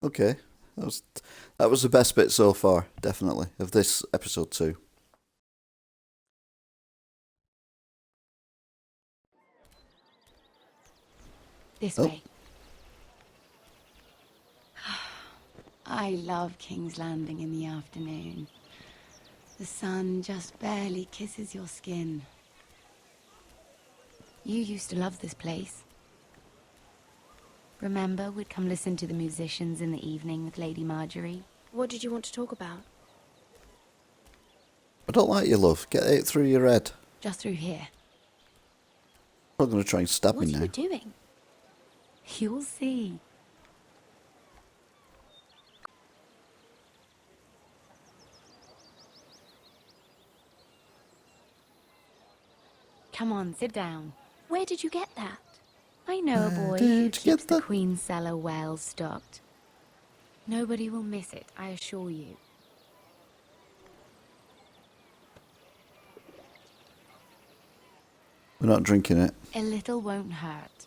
Speaker 1: Okay, that was the best bit so far, definitely, of this episode 2.
Speaker 19: This way. I love King's Landing in the afternoon. The sun just barely kisses your skin. You used to love this place. Remember, we'd come listen to the musicians in the evening with Lady Marjorie?
Speaker 17: What did you want to talk about?
Speaker 1: I don't like you, love. Get it through your head.
Speaker 19: Just through here.
Speaker 1: I'm going to try and stab
Speaker 19: What
Speaker 1: me
Speaker 19: are
Speaker 1: now.
Speaker 19: you doing? You'll see. Come on, sit down.
Speaker 17: Where did you get that?
Speaker 19: I know a boy
Speaker 1: did
Speaker 19: who
Speaker 1: you
Speaker 19: keeps
Speaker 1: get
Speaker 19: the
Speaker 1: that?
Speaker 19: Queen's cellar well stocked. Nobody will miss it, I assure you.
Speaker 1: We're not drinking it.
Speaker 19: A little won't hurt.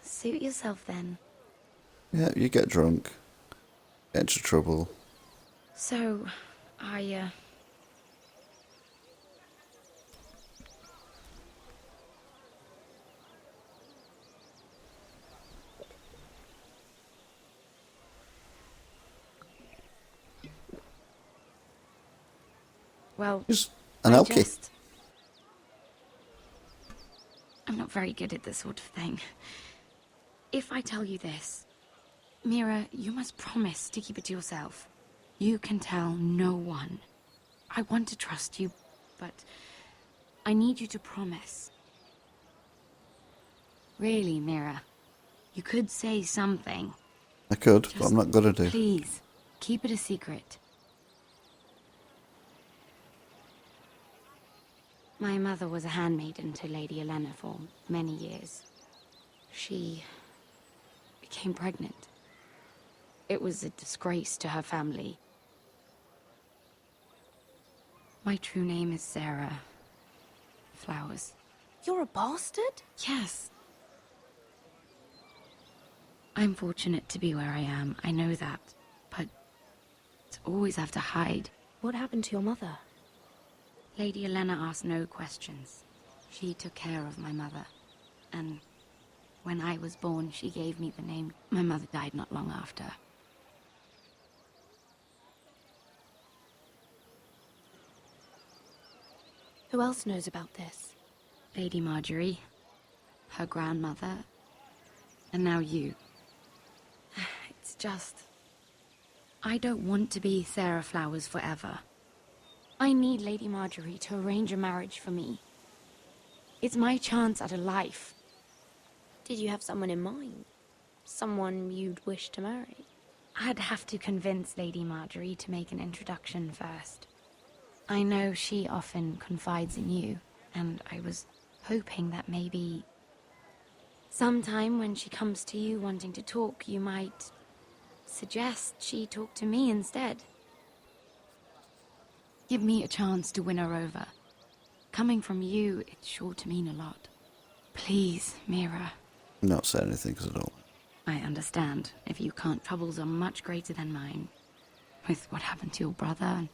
Speaker 19: Suit yourself then.
Speaker 1: Yeah, you get drunk. Get into trouble.
Speaker 19: So, well,
Speaker 1: Just an alky.
Speaker 19: I'm not very good at this sort of thing. If I tell you this, Mira, you must promise to keep it to yourself. You can tell no one. I want to trust you, but I need you to promise. Really, Mira, you could say something.
Speaker 1: I could, but I'm not going to do.
Speaker 19: Please, keep it a secret. My mother was a handmaiden to Lady Elena for many years. She became pregnant. It was a disgrace to her family. My true name is Sarah Flowers.
Speaker 17: You're a bastard?
Speaker 19: Yes. I'm fortunate to be where I am, I know that. But to always have to hide.
Speaker 17: What happened to your mother?
Speaker 19: Lady Elena asked no questions. She took care of my mother. And when I was born, she gave me the name. My mother died not long after.
Speaker 17: Who else knows about this?
Speaker 19: Lady Marjorie, her grandmother, and now you. It's just... I don't want to be Sarah Flowers forever. I need Lady Marjorie to arrange a marriage for me. It's my chance at a life.
Speaker 17: Did you have someone in mind? Someone you'd wish to marry?
Speaker 19: I'd have to convince Lady Marjorie to make an introduction first. I know she often confides in you, and I was hoping that maybe... sometime when she comes to you wanting to talk, you might suggest she talk to me instead. Give me a chance to win her over. Coming from you, it's sure to mean a lot. Please, Mira.
Speaker 1: Not say anything because I don't.
Speaker 19: I understand if you can't. Troubles are much greater than mine. With what happened to your brother and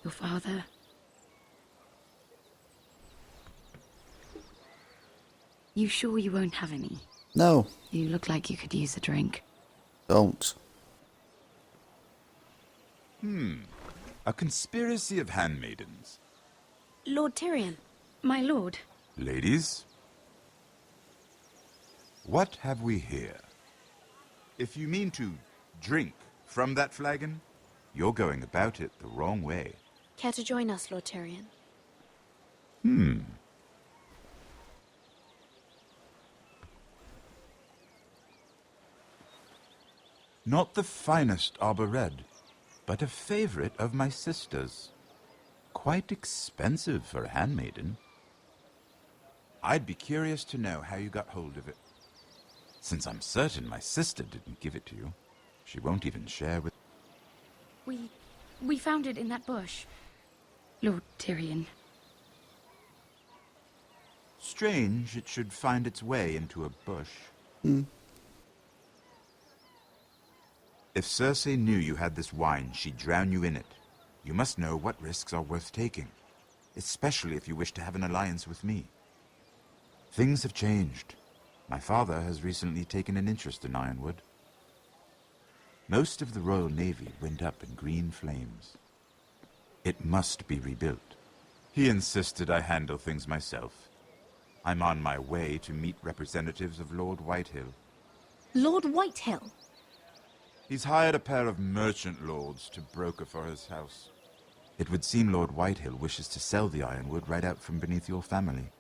Speaker 19: your father. You sure you won't have any?
Speaker 1: No.
Speaker 19: You look like you could use a drink.
Speaker 1: Don't.
Speaker 5: A conspiracy of handmaidens.
Speaker 17: Lord Tyrion.
Speaker 19: My lord.
Speaker 5: Ladies, what have we here? If you mean to drink from that flagon, you're going about it the wrong way.
Speaker 17: Care to join us, Lord Tyrion?
Speaker 5: Not the finest arbor red, but a favorite of my sister's. Quite expensive for a handmaiden. I'd be curious to know how you got hold of it. Since I'm certain my sister didn't give it to you, she won't even share with...
Speaker 19: We found it in that bush. Lord Tyrion.
Speaker 5: Strange it should find its way into a bush. If Cersei knew you had this wine, she'd drown you in it. You must know what risks are worth taking, especially if you wish to have an alliance with me. Things have changed. My father has recently taken an interest in Ironwood. Most of the Royal Navy went up in green flames. It must be rebuilt. He insisted I handle things myself. I'm on my way to meet representatives of Lord Whitehill.
Speaker 17: Lord Whitehill?
Speaker 5: He's hired a pair of merchant lords to broker for his house. It would seem Lord Whitehill wishes to sell the Ironwood right out from beneath your family.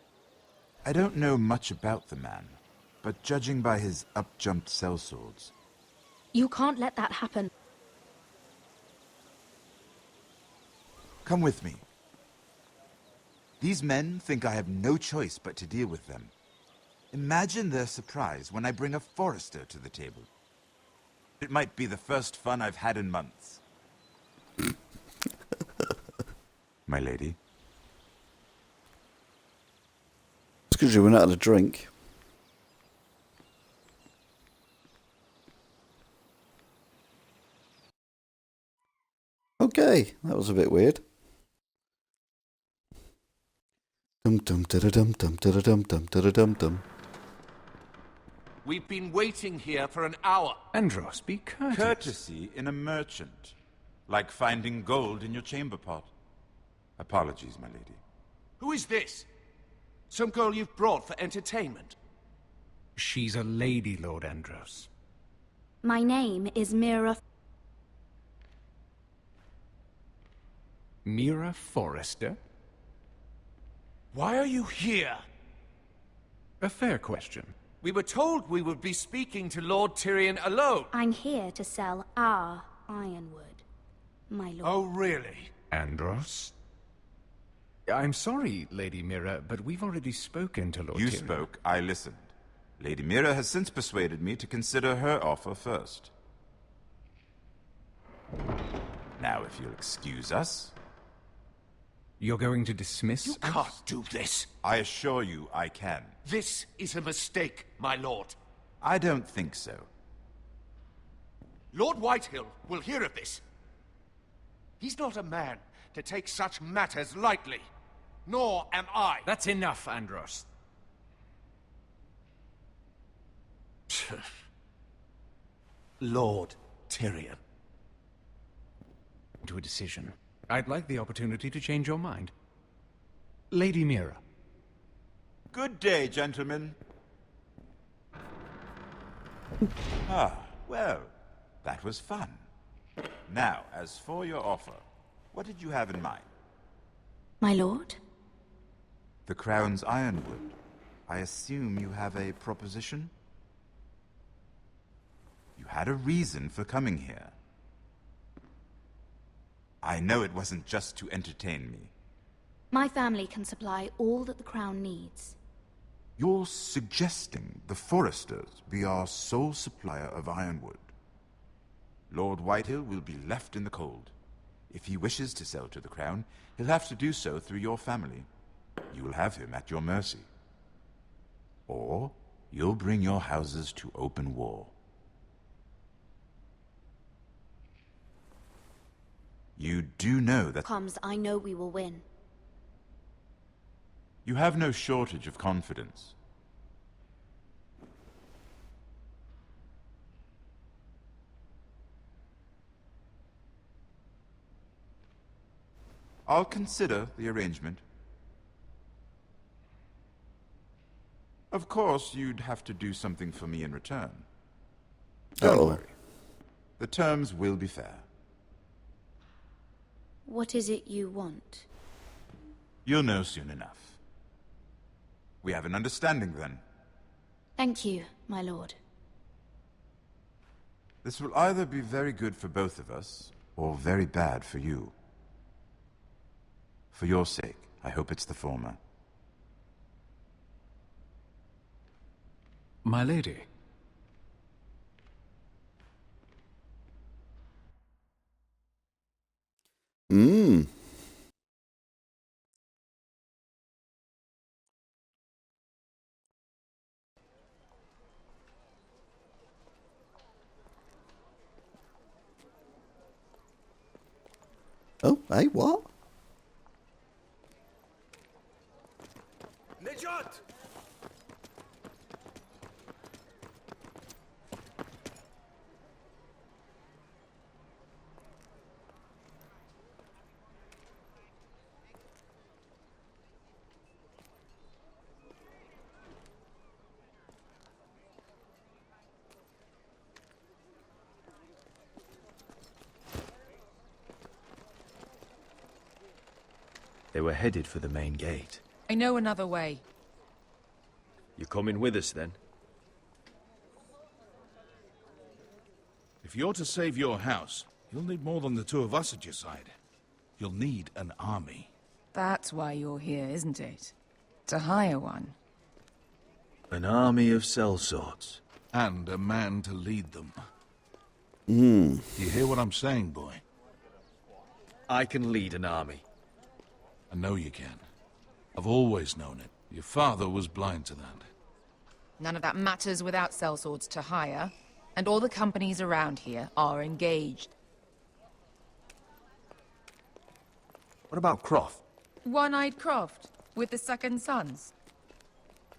Speaker 5: I don't know much about the man, but judging by his up-jumped sellswords...
Speaker 17: You can't let that happen.
Speaker 5: Come with me. These men think I have no choice but to deal with them. Imagine their surprise when I bring a forester to the table. It might be the first fun I've had in months. My lady.
Speaker 1: It's because you went out had a drink. Okay, that was a bit weird. Dum dum da dum dum da dum dum da dum dum.
Speaker 9: We've been waiting here for an hour.
Speaker 3: Andros, be courteous.
Speaker 5: Courtesy in a merchant. Like finding gold in your chamber pot. Apologies, my lady.
Speaker 9: Who is this? Some girl you've brought for entertainment?
Speaker 3: She's a lady, Lord Andros.
Speaker 17: My name is Mira...
Speaker 3: Mira Forrester?
Speaker 9: Why are you here?
Speaker 3: A fair question.
Speaker 9: We were told we would be speaking to Lord Tyrion alone.
Speaker 17: I'm here to sell our Ironwood, my lord.
Speaker 9: Oh, really?
Speaker 3: Andros? I'm sorry, Lady Mira, but we've already spoken to Lord
Speaker 5: You
Speaker 3: Tyrion.
Speaker 5: spoke, I listened. Lady Mira has since persuaded me to consider her offer first. Now, if you'll excuse us...
Speaker 10: You're going to dismiss...
Speaker 16: You can't do this.
Speaker 5: I assure you I can.
Speaker 16: This is a mistake, my lord.
Speaker 5: I don't think so.
Speaker 16: Lord Whitehill will hear of this. He's not a man to take such matters lightly. Nor am I.
Speaker 14: That's enough, Andros.
Speaker 16: Lord Tyrion.
Speaker 10: To a decision. I'd like the opportunity to change your mind. Lady Mira.
Speaker 5: Good day, gentlemen. Ah, well, that was fun. Now, as for your offer, what did you have in mind?
Speaker 19: My lord?
Speaker 5: The Crown's Ironwood. I assume you have a proposition? You had a reason for coming here. I know it wasn't just to entertain me.
Speaker 19: My family can supply all that the Crown needs.
Speaker 5: You're suggesting the Foresters be our sole supplier of ironwood. Lord Whitehill will be left in the cold. If he wishes to sell to the Crown, he'll have to do so through your family. You will have him at your mercy. Or you'll bring your houses to open war. You do know that...
Speaker 19: Comes, I know we will win.
Speaker 5: You have no shortage of confidence. I'll consider the arrangement. Of course, you'd have to do something for me in return. Don't worry. The terms will be fair.
Speaker 19: What is it you want?
Speaker 5: You'll know soon enough. We have an understanding, then.
Speaker 19: Thank you, my lord.
Speaker 5: This will either be very good for both of us, or very bad for you. For your sake, I hope it's the former.
Speaker 10: My lady.
Speaker 1: Oh, hey, what?
Speaker 16: Nejat!
Speaker 2: They were headed for the main gate.
Speaker 7: I know another way.
Speaker 2: You coming with us, then?
Speaker 3: If you're to save your house, you'll need more than the two of us at your side. You'll need an army.
Speaker 7: That's why you're here, isn't it? To hire one.
Speaker 2: An army of sellswords.
Speaker 3: And a man to lead them.
Speaker 1: Hmm.
Speaker 3: Do you hear what I'm saying, boy?
Speaker 2: I can lead an army.
Speaker 3: I know you can. I've always known it. Your father was blind to that.
Speaker 7: None of that matters without sellswords to hire. And all the companies around here are engaged.
Speaker 2: What about Croft?
Speaker 7: One-eyed Croft, with the second sons.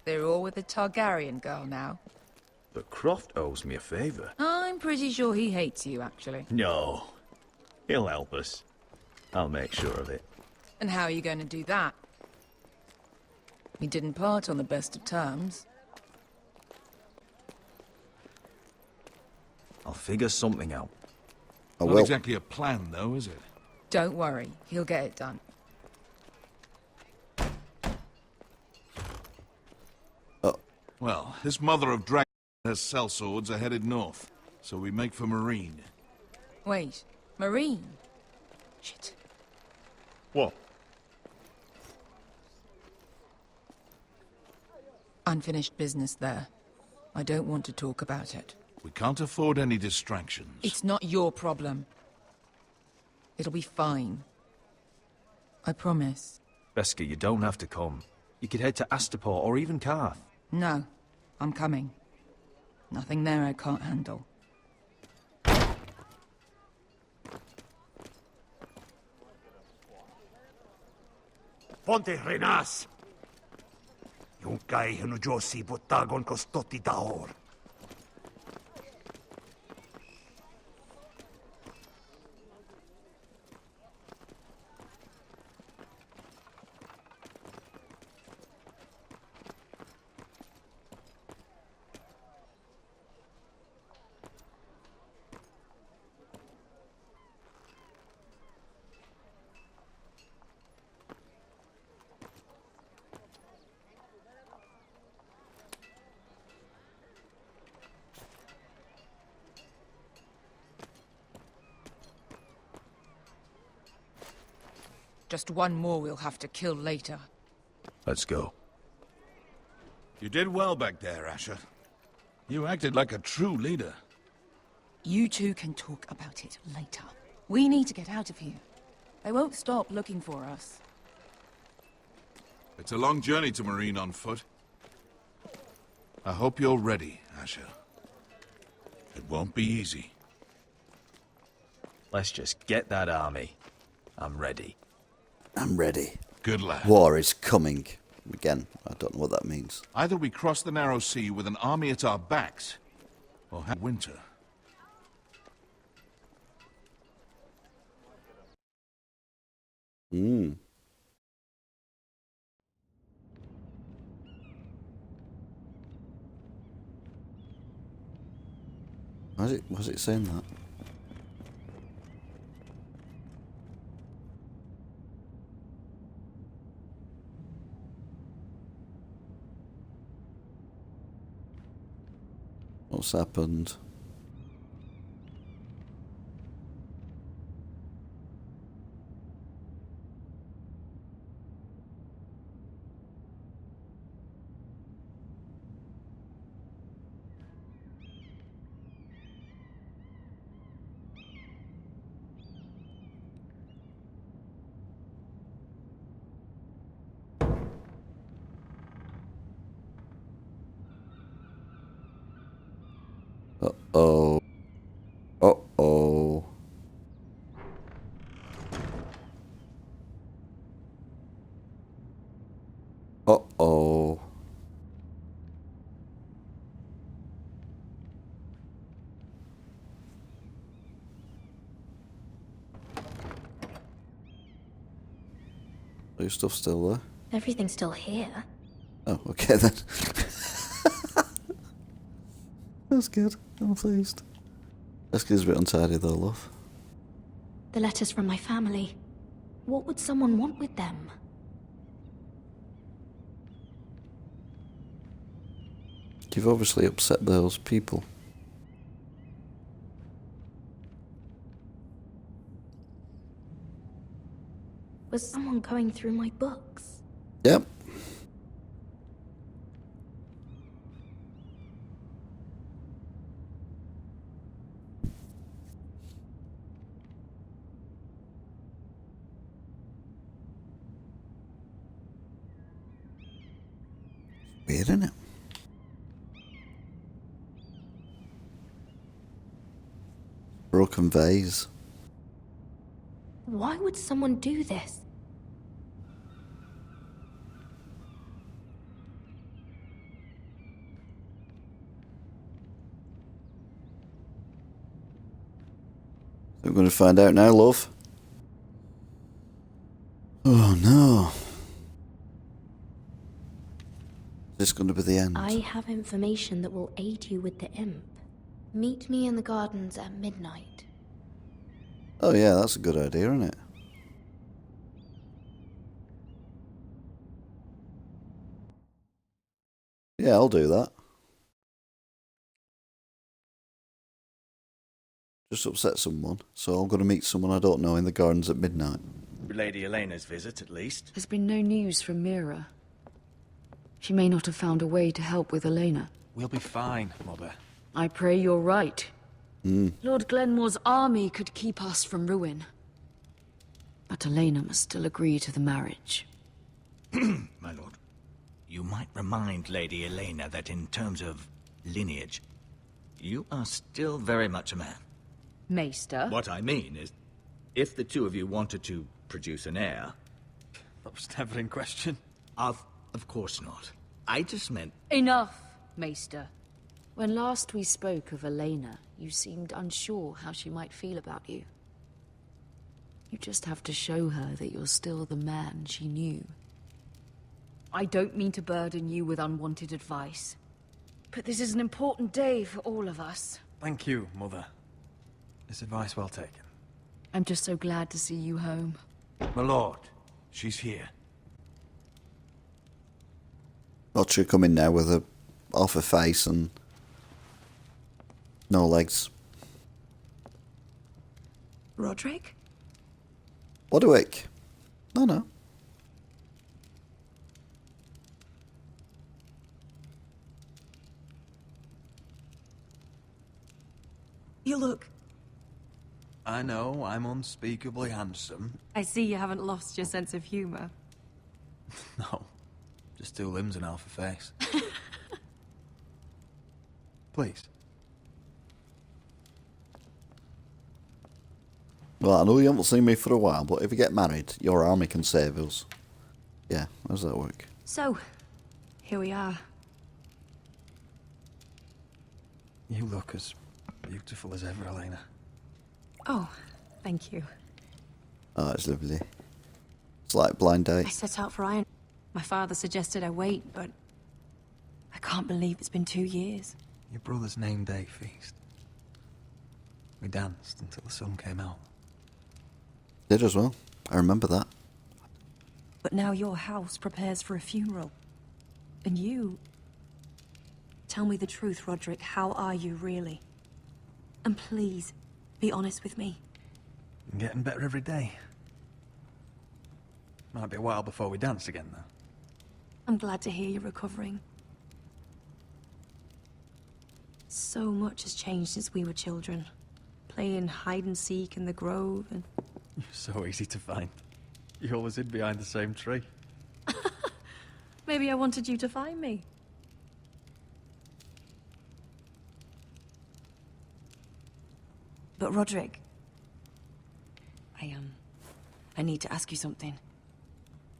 Speaker 7: They're all with the Targaryen girl now.
Speaker 2: But Croft owes me a favor.
Speaker 7: I'm pretty sure he hates you, actually.
Speaker 2: No. He'll help us. I'll make sure of it.
Speaker 7: And how are you going to do that? We didn't part on the best of terms.
Speaker 2: I'll figure something out.
Speaker 3: Not exactly a plan, though, is it?
Speaker 7: Don't worry, he'll get it done.
Speaker 3: Well, this mother of dragons has sellswords are headed north, so we make for Marine.
Speaker 7: Wait, Marine? Shit.
Speaker 2: What?
Speaker 7: Unfinished business there. I don't want to talk about it.
Speaker 3: We can't afford any distractions.
Speaker 7: It's not your problem. It'll be fine. I promise.
Speaker 2: Beskha, you don't have to come. You could head to Astapor or even Karth.
Speaker 7: No, I'm coming. Nothing there I can't handle.
Speaker 4: Ponte Renas! Yung kai hanu Josi butagon kostoti daor.
Speaker 7: Just one more we'll have to kill later.
Speaker 2: Let's go.
Speaker 3: You did well back there, Asher. You acted like a true leader.
Speaker 7: You two can talk about it later. We need to get out of here. They won't stop looking for us.
Speaker 3: It's a long journey to Marine on foot. I hope you're ready, Asher. It won't be easy.
Speaker 2: Let's just get that army. I'm ready.
Speaker 1: I'm ready.
Speaker 3: Good lad.
Speaker 1: War is coming. Again, I don't know what that means.
Speaker 3: Either we cross the narrow sea with an army at our backs, or have winter.
Speaker 1: Hmm. Was it saying that? What's happened? Uh-oh. Uh-oh. Uh-oh. Your stuff's still there?
Speaker 17: Everything's still here.
Speaker 1: Oh, okay then. That's good. I'm pleased. This is a bit untidy though, love.
Speaker 17: The letters from my family. What would someone want with them?
Speaker 1: You've obviously upset those people.
Speaker 17: Was someone going through my books?
Speaker 1: Yep. Weird, isn't it? Broken vase.
Speaker 17: Why would someone do this?
Speaker 1: We're going to find out now, love. Oh no. Is this going to be the end?
Speaker 17: I have information that will aid you with the imp. Meet me in the gardens at midnight.
Speaker 1: Oh yeah, that's a good idea, isn't it? Yeah, I'll do that. Just upset someone, so I'm going to meet someone I don't know in the gardens at midnight.
Speaker 20: Lady Elena's visit, at least.
Speaker 11: There's been no news from Mira. She may not have found a way to help with Elena.
Speaker 10: We'll be fine, Mother.
Speaker 11: I pray you're right.
Speaker 1: Mm.
Speaker 11: Lord Glenmore's army could keep us from ruin. But Elena must still agree to the marriage.
Speaker 21: My lord, you might remind Lady Elena that in terms of lineage, you are still very much a man.
Speaker 7: Maester?
Speaker 21: What I mean is, if the two of you wanted to produce an heir...
Speaker 10: That was never in question.
Speaker 21: Of course not. I just meant...
Speaker 11: Enough, Maester. When last we spoke of Elena, you seemed unsure how she might feel about you. You just have to show her that you're still the man she knew. I don't mean to burden you with unwanted advice, but this is an important day for all of us.
Speaker 10: Thank you, Mother. It's advice well taken.
Speaker 11: I'm just so glad to see you home.
Speaker 9: My lord, she's here.
Speaker 1: Watch her come in now with a off her face and no legs.
Speaker 12: Roderick?
Speaker 1: Wodwick. No.
Speaker 12: You look...
Speaker 10: I know, I'm unspeakably handsome.
Speaker 12: I see you haven't lost your sense of humor.
Speaker 10: No, just two limbs and half a face. Please.
Speaker 1: Well, I know you haven't seen me for a while, but if you get married, your army can save us. Yeah, how does that work?
Speaker 12: So, here we are.
Speaker 10: You look as beautiful as ever, Elena.
Speaker 12: Oh, thank you.
Speaker 1: Oh, it's lovely. It's like a blind date.
Speaker 12: I set out for Iron. My father suggested I wait, but I can't believe it's been 2 years.
Speaker 10: Your brother's name day feast. We danced until the sun came out.
Speaker 1: Did as well. I remember that.
Speaker 12: But now your house prepares for a funeral. And you... Tell me the truth, Roderick. How are you, really? And please, be honest with me.
Speaker 10: I'm getting better every day. Might be a while before we dance again, though.
Speaker 12: I'm glad to hear you're recovering. So much has changed since we were children. Playing hide and seek in the grove and...
Speaker 10: You're so easy to find. You always hid behind the same tree.
Speaker 12: Maybe I wanted you to find me. But Roderick... I need to ask you something.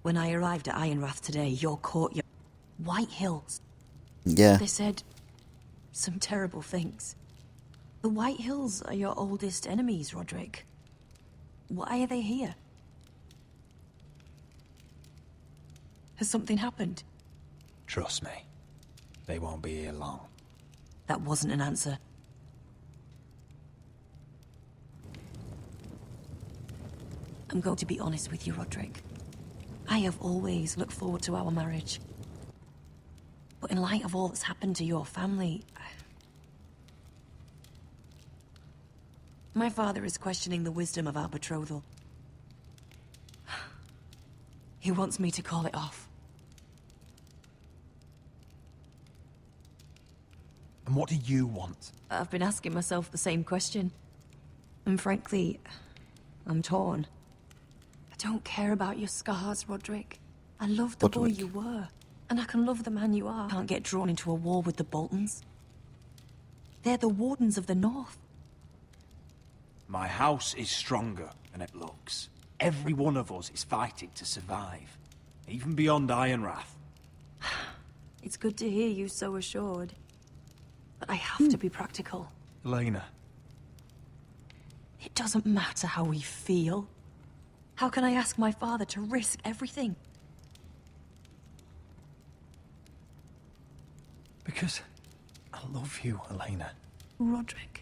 Speaker 12: When I arrived at Ironrath today, your courtyard... White Hills.
Speaker 1: Yeah.
Speaker 12: They said some terrible things. The White Hills are your oldest enemies, Roderick. Why are they here? Has something happened?
Speaker 10: Trust me. They won't be here long.
Speaker 12: That wasn't an answer. I'm going to be honest with you, Roderick. I have always looked forward to our marriage. But in light of all that's happened to your family... My father is questioning the wisdom of our betrothal. He wants me to call it off.
Speaker 10: And what do you want?
Speaker 12: I've been asking myself the same question. And frankly, I'm torn. I don't care about your scars, Roderick. I love the boy you were. And I can love the man you are. I can't get drawn into a war with the Boltons. They're the Wardens of the North.
Speaker 21: My house is stronger than it looks. Every one of us is fighting to survive. Even beyond Ironrath.
Speaker 12: It's good to hear you so assured. But I have to be practical.
Speaker 10: Elena.
Speaker 12: It doesn't matter how we feel. How can I ask my father to risk everything?
Speaker 10: Because I love you, Elena.
Speaker 12: Roderick.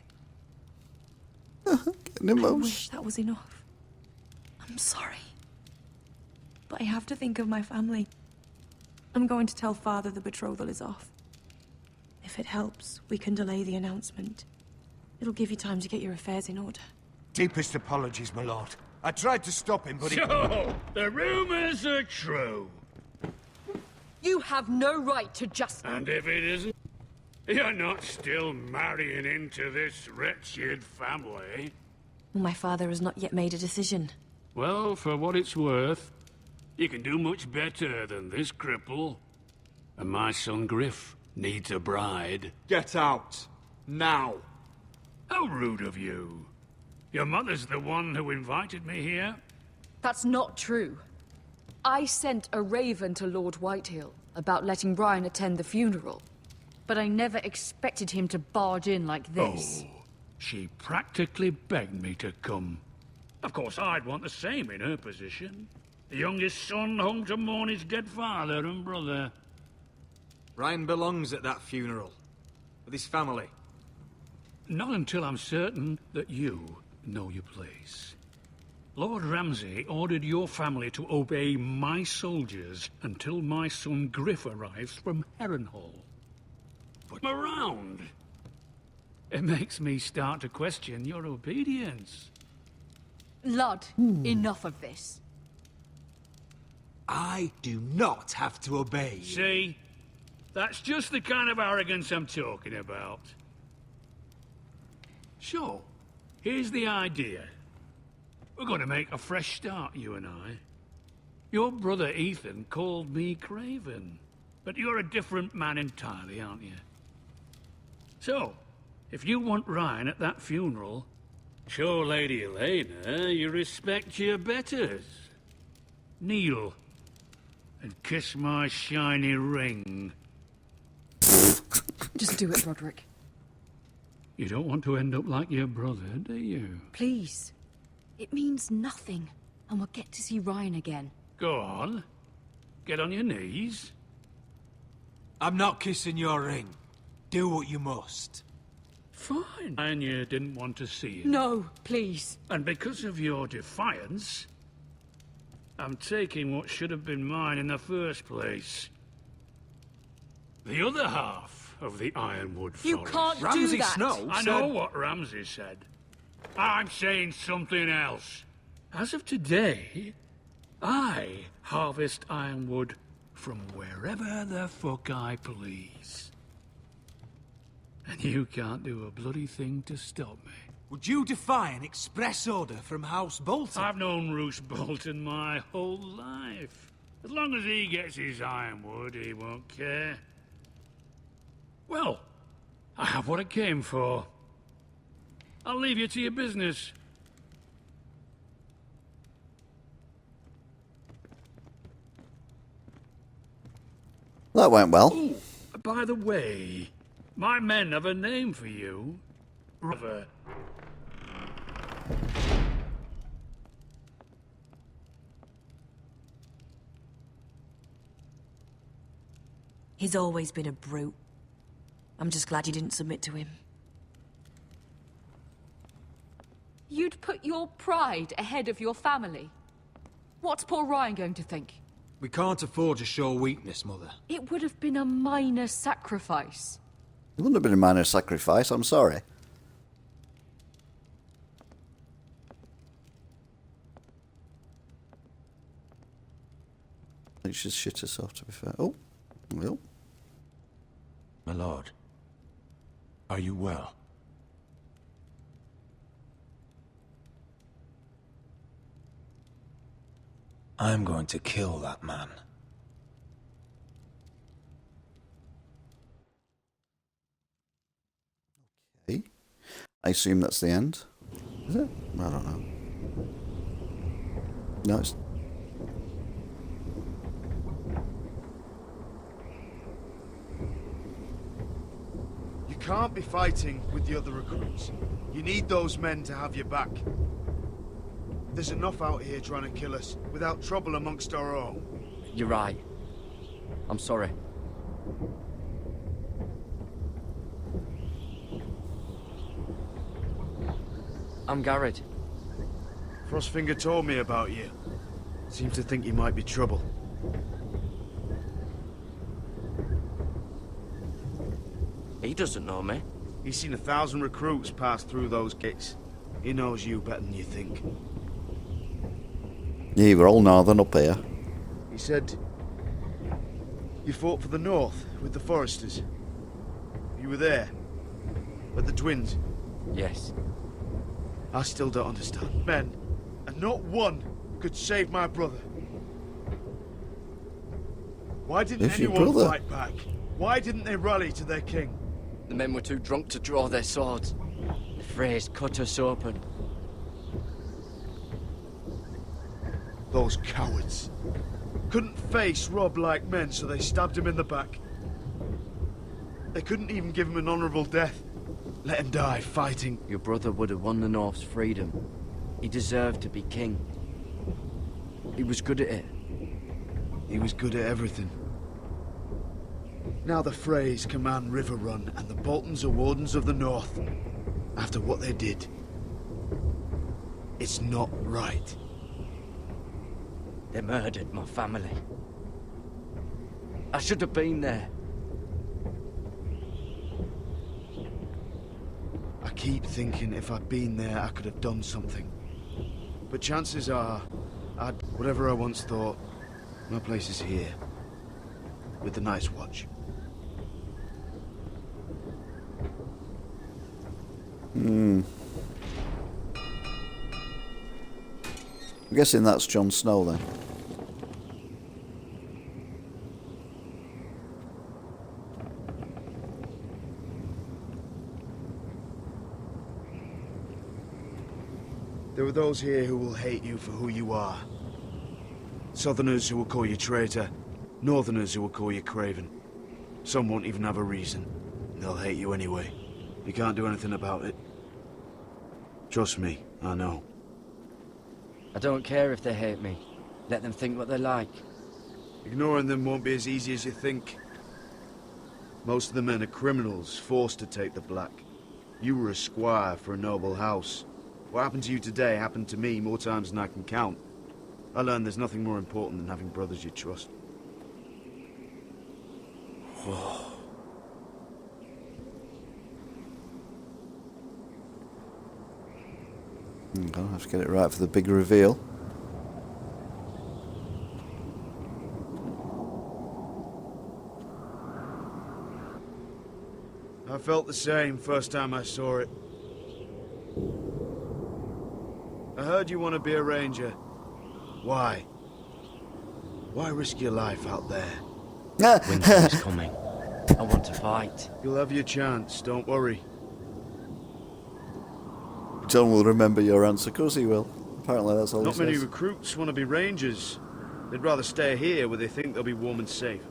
Speaker 1: Getting emotional.
Speaker 12: I wish that was enough. I'm sorry. But I have to think of my family. I'm going to tell Father the betrothal is off. If it helps, we can delay the announcement. It'll give you time to get your affairs in order.
Speaker 16: Deepest apologies, my lord. I tried to stop him, but he...
Speaker 3: So, the rumors are true.
Speaker 11: You have no right to just...
Speaker 3: And if it isn't, you're not still marrying into this wretched family.
Speaker 12: My father has not yet made a decision.
Speaker 3: Well, for what it's worth, You can do much better than this cripple. And my son Griff needs a bride.
Speaker 21: Get out. Now.
Speaker 3: How rude of you. Your mother's the one who invited me here.
Speaker 11: That's not true. I sent a raven to Lord Whitehill about letting Brian attend the funeral. But I never expected him to barge in like this.
Speaker 3: Oh, she practically begged me to come. Of course, I'd want the same in her position. The youngest son home to mourn his dead father and brother.
Speaker 10: Ryan belongs at that funeral. With his family.
Speaker 3: Not until I'm certain that you know your place. Lord Ramsay ordered your family to obey my soldiers until my son Griff arrives from Harrenhal. Put him around. It makes me start to question your obedience.
Speaker 11: Lud, enough of this.
Speaker 14: I do not have to obey you.
Speaker 3: See? That's just the kind of arrogance I'm talking about. So, here's the idea. We're going to make a fresh start, you and I. Your brother Ethan called me Craven, but you're a different man entirely, aren't you? So, if you want Ryan at that funeral, show Lady Elena you respect your betters. Kneel and kiss my shiny ring.
Speaker 11: Just do it, Roderick.
Speaker 3: You don't want to end up like your brother, do you?
Speaker 11: Please. It means nothing, and we'll get to see Ryan again.
Speaker 3: Go on. Get on your knees.
Speaker 14: I'm not kissing your ring. Do what you must.
Speaker 3: Fine. And you didn't want to see it.
Speaker 11: No, please.
Speaker 3: And because of your defiance, I'm taking what should have been mine in the first place. The other half of the Ironwood Forest.
Speaker 11: You can't do
Speaker 14: Ramsay
Speaker 11: that.
Speaker 14: Snow
Speaker 3: I
Speaker 14: said...
Speaker 3: know what Ramsay said. I'm saying something else. As of today, I harvest ironwood from wherever the fuck I please. And you can't do a bloody thing to stop me.
Speaker 14: Would you defy an express order from House Bolton?
Speaker 3: I've known Roose Bolton my whole life. As long as he gets his ironwood, he won't care. Well, I have what I came for. I'll leave you to your business.
Speaker 1: That went well.
Speaker 3: Ooh, by the way, my men have a name for you. River.
Speaker 12: He's always been a brute. I'm just glad you didn't submit to him.
Speaker 11: You'd put your pride ahead of your family. What's poor Ryan going to think?
Speaker 10: We can't afford to show weakness, Mother.
Speaker 11: It would have been a minor sacrifice.
Speaker 1: It wouldn't have been a minor sacrifice, I'm sorry. I think she's shit herself, to be fair. Oh, well.
Speaker 5: My lord, are you well?
Speaker 10: I'm going to kill that man.
Speaker 1: Okay. I assume that's the end. Is it? I don't know. No, it's...
Speaker 6: You can't be fighting with the other recruits. You need those men to have your back. There's enough out here trying to kill us, without trouble amongst our own.
Speaker 13: You're right. I'm sorry. I'm Garrett.
Speaker 6: Frostfinger told me about you. Seems to think you might be trouble.
Speaker 13: He doesn't know me.
Speaker 6: He's seen 1,000 recruits pass through those gates. He knows you better than you think.
Speaker 1: Yeah, we're all northern up here.
Speaker 6: He said you fought for the North with the Foresters. You were there. With the twins.
Speaker 13: Yes.
Speaker 6: I still don't understand. Men, and not one could save my brother. Why didn't
Speaker 1: If your
Speaker 6: anyone
Speaker 1: brother.
Speaker 6: fight back? Why didn't they rally to their king?
Speaker 13: The men were too drunk to draw their swords. The Freys cut us open.
Speaker 6: Those cowards. Couldn't face Rob like men, so they stabbed him in the back. They couldn't even give him an honorable death. Let him die fighting.
Speaker 13: Your brother would have won the North's freedom. He deserved to be king. He was good at it.
Speaker 6: He was good at everything. Now the Freys command Riverrun, and the Boltons are Wardens of the North. After what they did. It's not right.
Speaker 13: They murdered my family. I should have been there.
Speaker 6: I keep thinking if I'd been there, I could have done something. But chances are, whatever I once thought, my place is here. With the Night's Watch.
Speaker 1: I'm guessing that's Jon Snow then.
Speaker 6: There are those here who will hate you for who you are. Southerners who will call you traitor. Northerners who will call you craven. Some won't even have a reason. They'll hate you anyway. You can't do anything about it. Trust me, I know.
Speaker 13: I don't care if they hate me. Let them think what they like.
Speaker 6: Ignoring them won't be as easy as you think. Most of the men are criminals, forced to take the black. You were a squire for a noble house. What happened to you today happened to me more times than I can count. I learned there's nothing more important than having brothers you trust.
Speaker 1: I'll have to get it right for the big reveal.
Speaker 6: I felt the same first time I saw it. I heard you want to be a ranger. Why? Why risk your life out there?
Speaker 13: Winter is coming. I want to fight.
Speaker 6: You'll have your chance, don't worry.
Speaker 1: John will remember your answer, 'cause he will. Apparently that's all
Speaker 6: Not
Speaker 1: he
Speaker 6: many
Speaker 1: says.
Speaker 6: recruits want to be rangers. They'd rather stay here where they think they'll be warm and safe.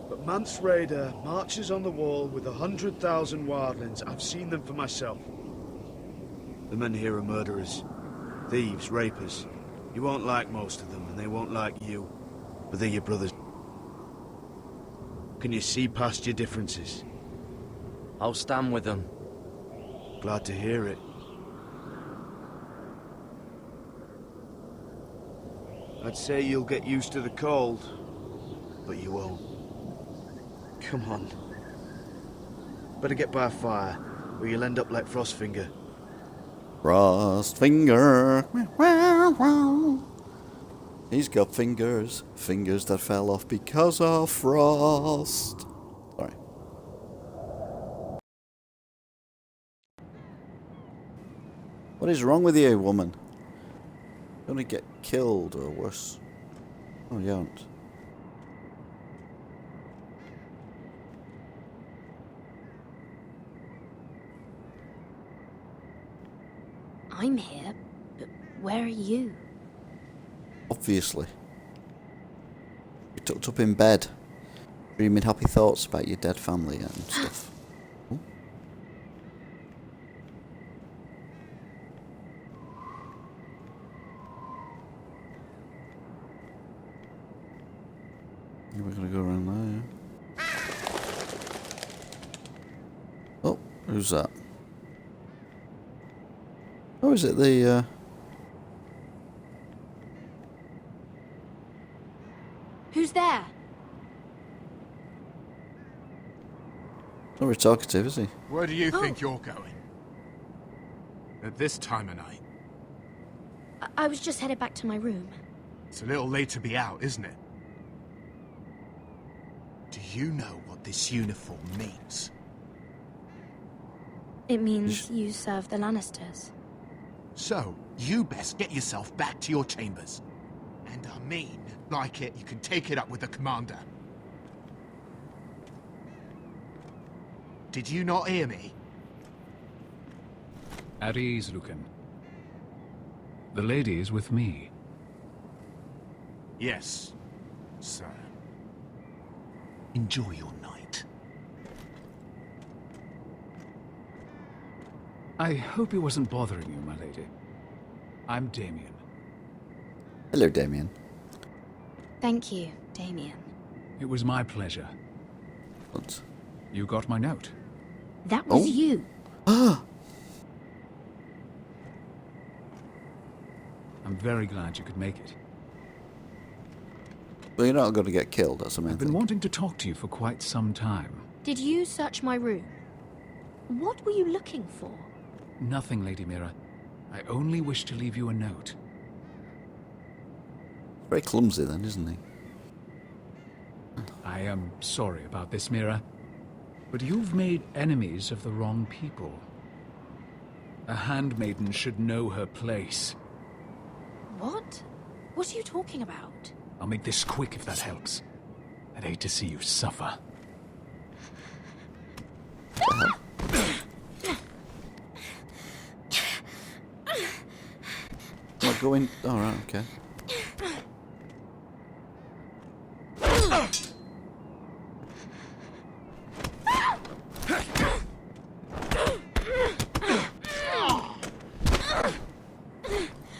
Speaker 6: But Mance Raider marches on the wall with 100,000 wildlings. I've seen them for myself. The men here are murderers. Thieves, rapers. You won't like most of them, and they won't like you. But they're your brothers. Can you see past your differences?
Speaker 13: I'll stand with them.
Speaker 6: Glad to hear it. I'd say you'll get used to the cold, but you won't. Come on. Better get by a fire, or you'll end up like Frostfinger.
Speaker 1: Frostfinger. He's got fingers. Fingers that fell off because of frost. Sorry. What is wrong with you, woman? You're gonna get killed or worse. Oh, you aren't.
Speaker 17: I'm here, but where are you?
Speaker 1: Obviously. You're tucked up in bed, dreaming happy thoughts about your dead family and stuff. Ooh. We're gonna go around there. Oh, who's that? Oh, is it the,
Speaker 17: Who's there?
Speaker 1: Not very talkative, is he?
Speaker 16: Where do you think you're going? At this time of night?
Speaker 17: I was just headed back to my room.
Speaker 16: It's a little late to be out, isn't it? Do you know what this uniform means?
Speaker 17: It means you serve the Lannisters.
Speaker 16: So, you best get yourself back to your chambers. And I mean, like it, you can take it up with the commander. Did you not hear me?
Speaker 3: At ease, Lucan. The lady is with me.
Speaker 16: Yes, sir. Enjoy your night.
Speaker 3: I hope it wasn't bothering you, my lady. I'm Damien.
Speaker 1: Hello, Damien.
Speaker 17: Thank you, Damien.
Speaker 3: It was my pleasure.
Speaker 1: What?
Speaker 3: You got my note.
Speaker 17: That was you.
Speaker 3: I'm very glad you could make it.
Speaker 1: Well, you're not going to get killed, that's the main
Speaker 3: I've been
Speaker 1: thing.
Speaker 3: wanting to talk to you for quite some time.
Speaker 17: Did you search my room? What were you looking for?
Speaker 3: Nothing, Lady Mira. I only wish to leave you a note.
Speaker 1: Very clumsy then, isn't he?
Speaker 3: I am sorry about this, Mira, but you've made enemies of the wrong people. A handmaiden should know her place.
Speaker 17: What? What are you talking about?
Speaker 3: I'll make this quick if that helps. I'd hate to see you suffer.
Speaker 1: Not going... Oh, right, okay.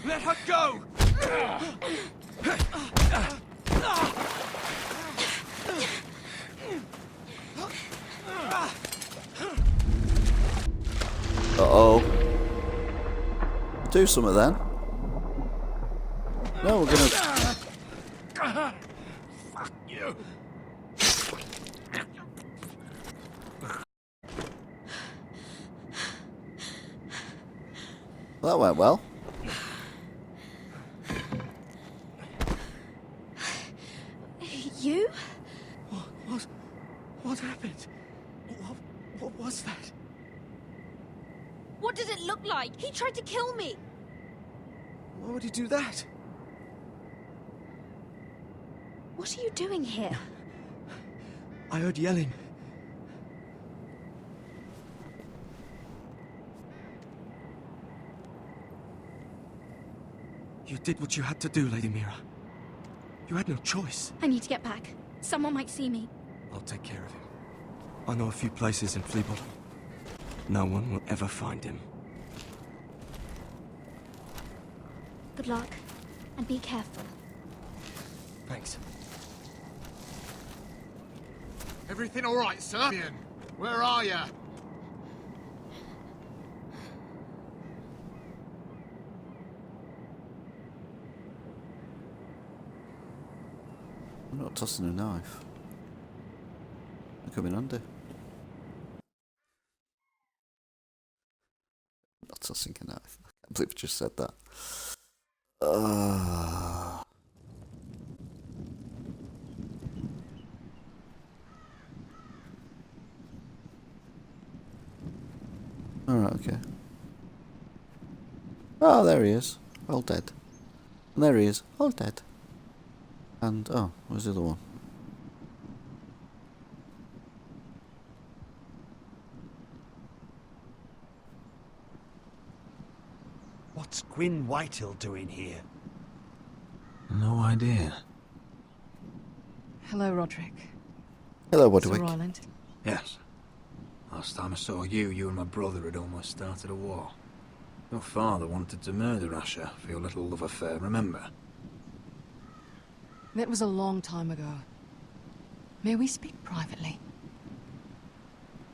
Speaker 18: Let her go!
Speaker 1: Uh-oh. Do something then. No, we're gonna...
Speaker 18: Fuck you!
Speaker 1: That went well.
Speaker 17: You?
Speaker 18: What happened? What was that?
Speaker 17: What did it look like? He tried to kill me.
Speaker 18: Why would he do that?
Speaker 17: What are you doing here?
Speaker 18: I heard yelling. You did what you had to do, Lady Mira. You had no choice.
Speaker 17: I need to get back. Someone might see me.
Speaker 18: I'll take care of him. I know a few places in Fleabottom. No one will ever find him.
Speaker 17: Good luck. And be careful.
Speaker 18: Thanks.
Speaker 16: Everything all right, sir? Where are you?
Speaker 1: I'm not tossing a knife. They're coming under. Not tossing a knife. I can't believe I just said that. Alright, okay. Oh, there he is. All dead. And there he is. All dead. And, oh, where's the other one?
Speaker 4: What's Gwyn Whitehill doing here?
Speaker 10: No idea.
Speaker 12: Hello, Roderick.
Speaker 1: Hello,
Speaker 12: Sir
Speaker 1: Woodwick.
Speaker 12: Roland.
Speaker 10: Yes. Last time I saw you, you and my brother had almost started a war. Your father wanted to murder Asher for your little love affair, remember?
Speaker 12: That was a long time ago. May we speak privately?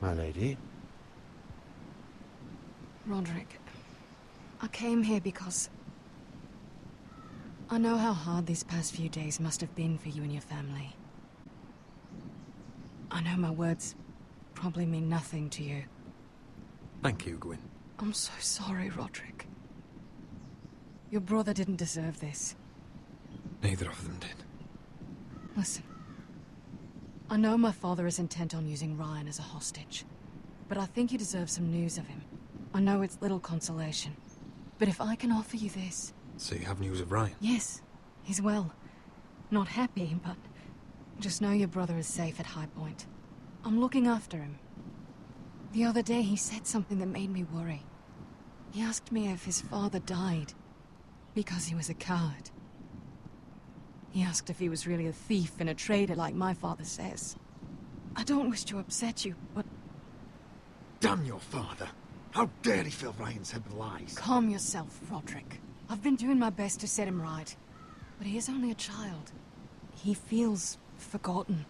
Speaker 4: My lady?
Speaker 12: Roderick, I came here because I know how hard these past few days must have been for you and your family. I know my words probably mean nothing to you.
Speaker 10: Thank you, Gwyn.
Speaker 12: I'm so sorry, Roderick. Your brother didn't deserve this.
Speaker 10: Neither of them did.
Speaker 12: Listen. I know my father is intent on using Ryan as a hostage, but I think you deserve some news of him. I know it's little consolation, but if I can offer you this...
Speaker 10: So you have news of Ryan?
Speaker 12: Yes.
Speaker 8: He's well. Not happy, but just know your brother is safe at High Point. I'm looking after him. The other day he said something that made me worry. He asked me if his father died because he was a coward. He asked if he was really a thief and a traitor like my father says. I don't wish to upset you, but...
Speaker 22: Damn your father! How dare he fill Ryan's head with lies?
Speaker 8: Calm yourself, Roderick. I've been doing my best to set him right. But he is only a child. He feels forgotten.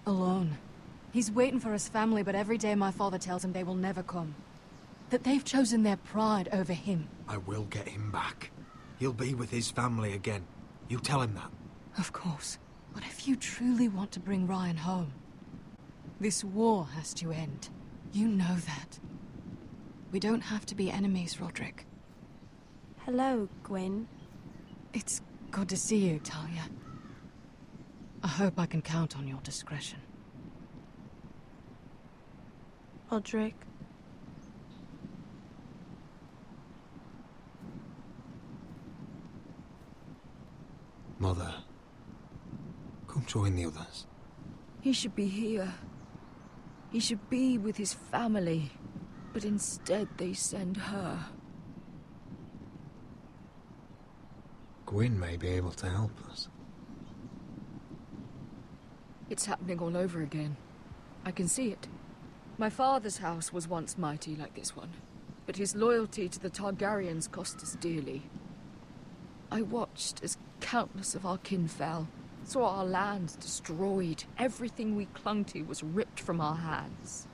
Speaker 8: Alone. He's waiting for his family, but every day my father tells him they will never come. That they've chosen their pride over him.
Speaker 22: I will get him back. He'll be with his family again. You tell him that.
Speaker 8: Of course. But if you truly want to bring Ryan home, this war has to end. You know that. We don't have to be enemies, Roderick.
Speaker 12: Hello, Gwyn.
Speaker 8: It's good to see you, Talia. I hope I can count on your discretion.
Speaker 12: Roderick.
Speaker 22: Mother, come join the others.
Speaker 11: He should be here. He should be with his family. But instead they send her.
Speaker 22: Gwyn may be able to help us.
Speaker 11: It's happening all over again. I can see it. My father's house was once mighty like this one, but his loyalty to the Targaryens cost us dearly. I watched as countless of our kin fell, saw our lands destroyed, everything we clung to was ripped from our hands.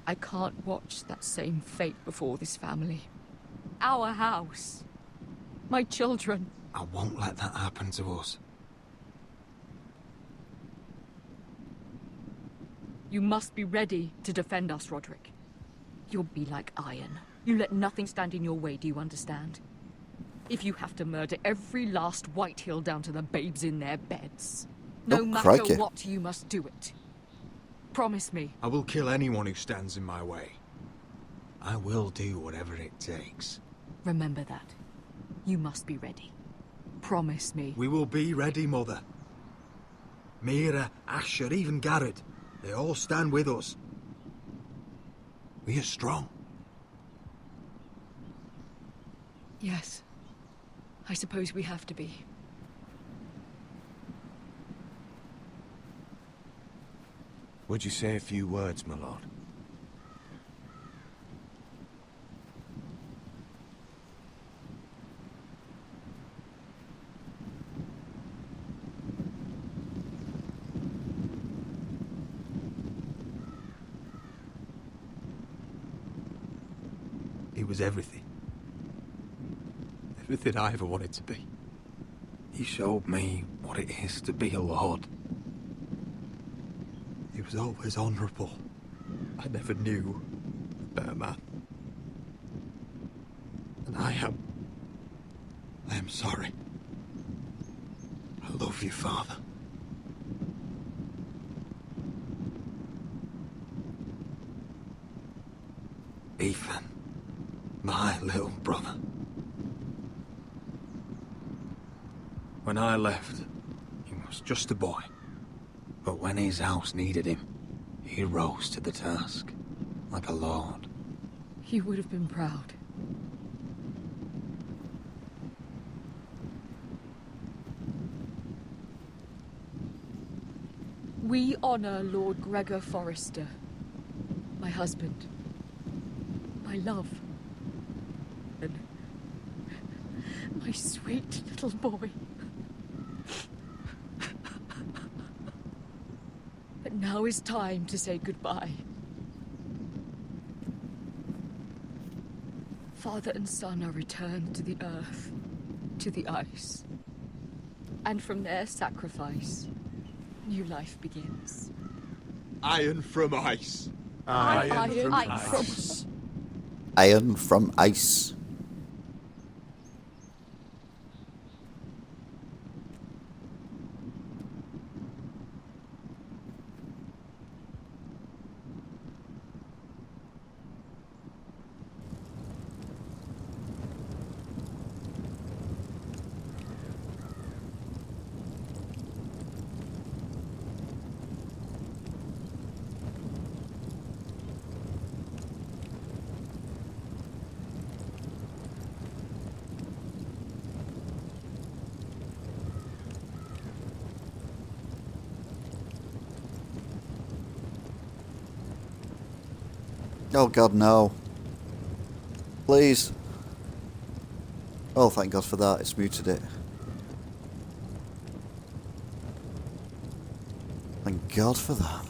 Speaker 11: I can't watch that same fate before this family. Our house. My children.
Speaker 22: I won't let that happen to us.
Speaker 11: You must be ready to defend us, Roderick. You'll be like iron. You let nothing stand in your way, do you understand? If you have to murder every last Whitehill down to the babes in their beds. No matter
Speaker 22: crikey.
Speaker 11: what, you must do it. Promise me.
Speaker 22: I will kill anyone who stands in my way. I will do whatever it takes.
Speaker 11: Remember that. You must be ready. Promise me.
Speaker 22: We will be ready, Mother. Mira, Asher, even Garrett. They all stand with us. We are strong.
Speaker 11: Yes. I suppose we have to be.
Speaker 9: Would you say a few words, my lord?
Speaker 22: He was everything. Everything I ever wanted to be. He showed me what it is to be a lord. He was always honourable. I never knew a better man. And I am sorry. I love you, Father. Ethan, my little brother. When I left, he was just a boy. But when his house needed him, he rose to the task, like a lord.
Speaker 11: He would have been proud. We honor Lord Gregor Forrester, my husband, my love, and my sweet little boy. But now is time to say goodbye. Father and son are returned to the earth, to the ice. And from their sacrifice, new life begins.
Speaker 22: Iron from ice.
Speaker 11: Iron from
Speaker 22: ice.
Speaker 1: Iron from ice. Oh God, no. Please. Oh, thank God for that. It's muted it. Thank God for that.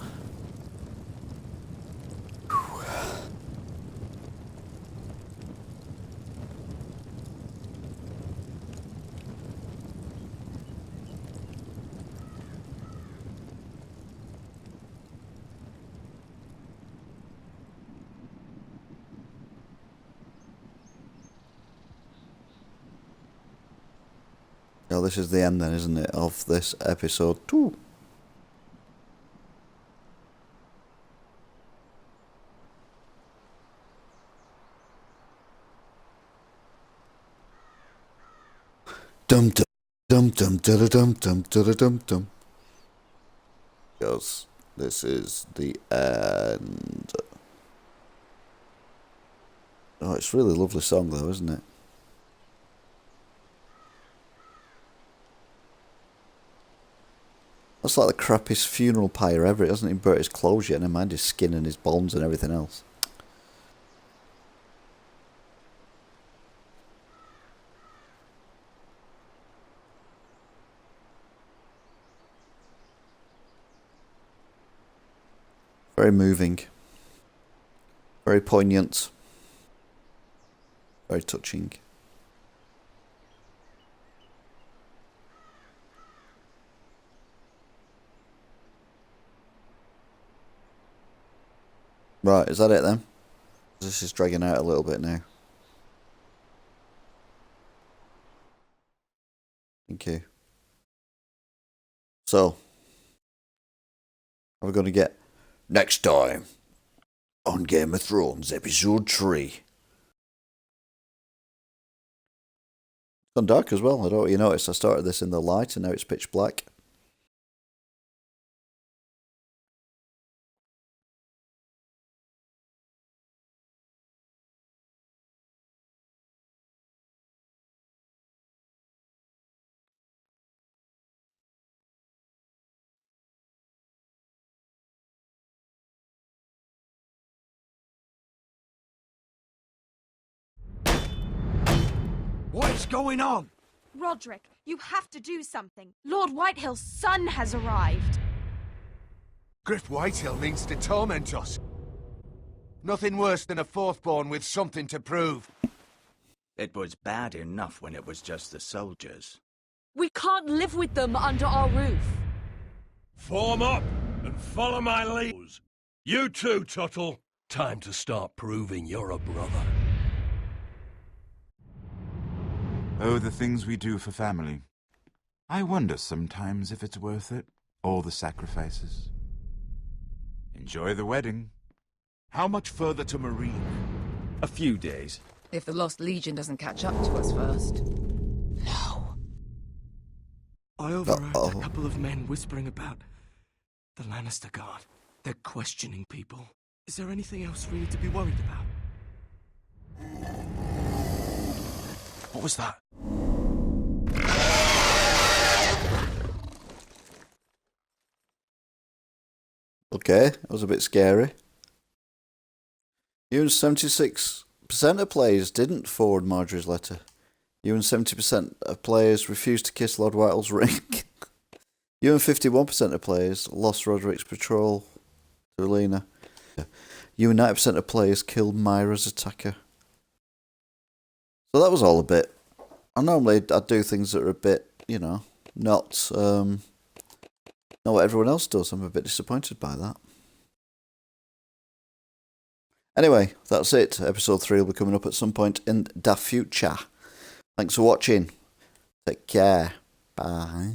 Speaker 1: Oh, this is the end then, isn't it, of this episode 2. Dum dum dum dum dum dum dum dum dum dum. Because this is the end. Oh, it's a really lovely song though, isn't it? That's like the crappiest funeral pyre ever. It hasn't even burnt his clothes yet, never mind his skin and his bones and everything else. Very moving. Very poignant. Very touching. Right, is that it then? This is dragging out a little bit now. Thank you. So, are we going to get next time on Game of Thrones episode 3? It's gone dark as well. I don't know what you noticed. I started this in the light and now it's pitch black.
Speaker 21: What is going on?
Speaker 15: Roderick, you have to do something. Lord Whitehill's son has arrived.
Speaker 16: Griff Whitehill means to torment us. Nothing worse than a fourthborn with something to prove.
Speaker 20: It was bad enough when it was just the soldiers.
Speaker 15: We can't live with them under our roof.
Speaker 3: Form up and follow my lead. You too, Tuttle. Time to start proving you're a brother.
Speaker 5: Oh, the things we do for family. I wonder sometimes if it's worth it. All the sacrifices. Enjoy the wedding.
Speaker 9: How much further to Marine?
Speaker 2: A few days.
Speaker 7: If the Lost Legion doesn't catch up to us first.
Speaker 18: I overheard a couple of men whispering about the Lannister Guard. They're questioning people. Is there anything else really to be worried about?
Speaker 2: What was that?
Speaker 1: Okay, that was a bit scary. You and 76% of players didn't forward Marjorie's letter. You and 70% of players refused to kiss Lord Whitehill's ring. You and 51% of players lost Roderick's patrol to Alina. You and 90% of players killed Myra's attacker. So that was all a bit... Normally I do things that are a bit, you know, not what everyone else does. I'm a bit disappointed by that. Anyway, that's it. Episode 3 will be coming up at some point in the future. Thanks for watching. Take care. Bye.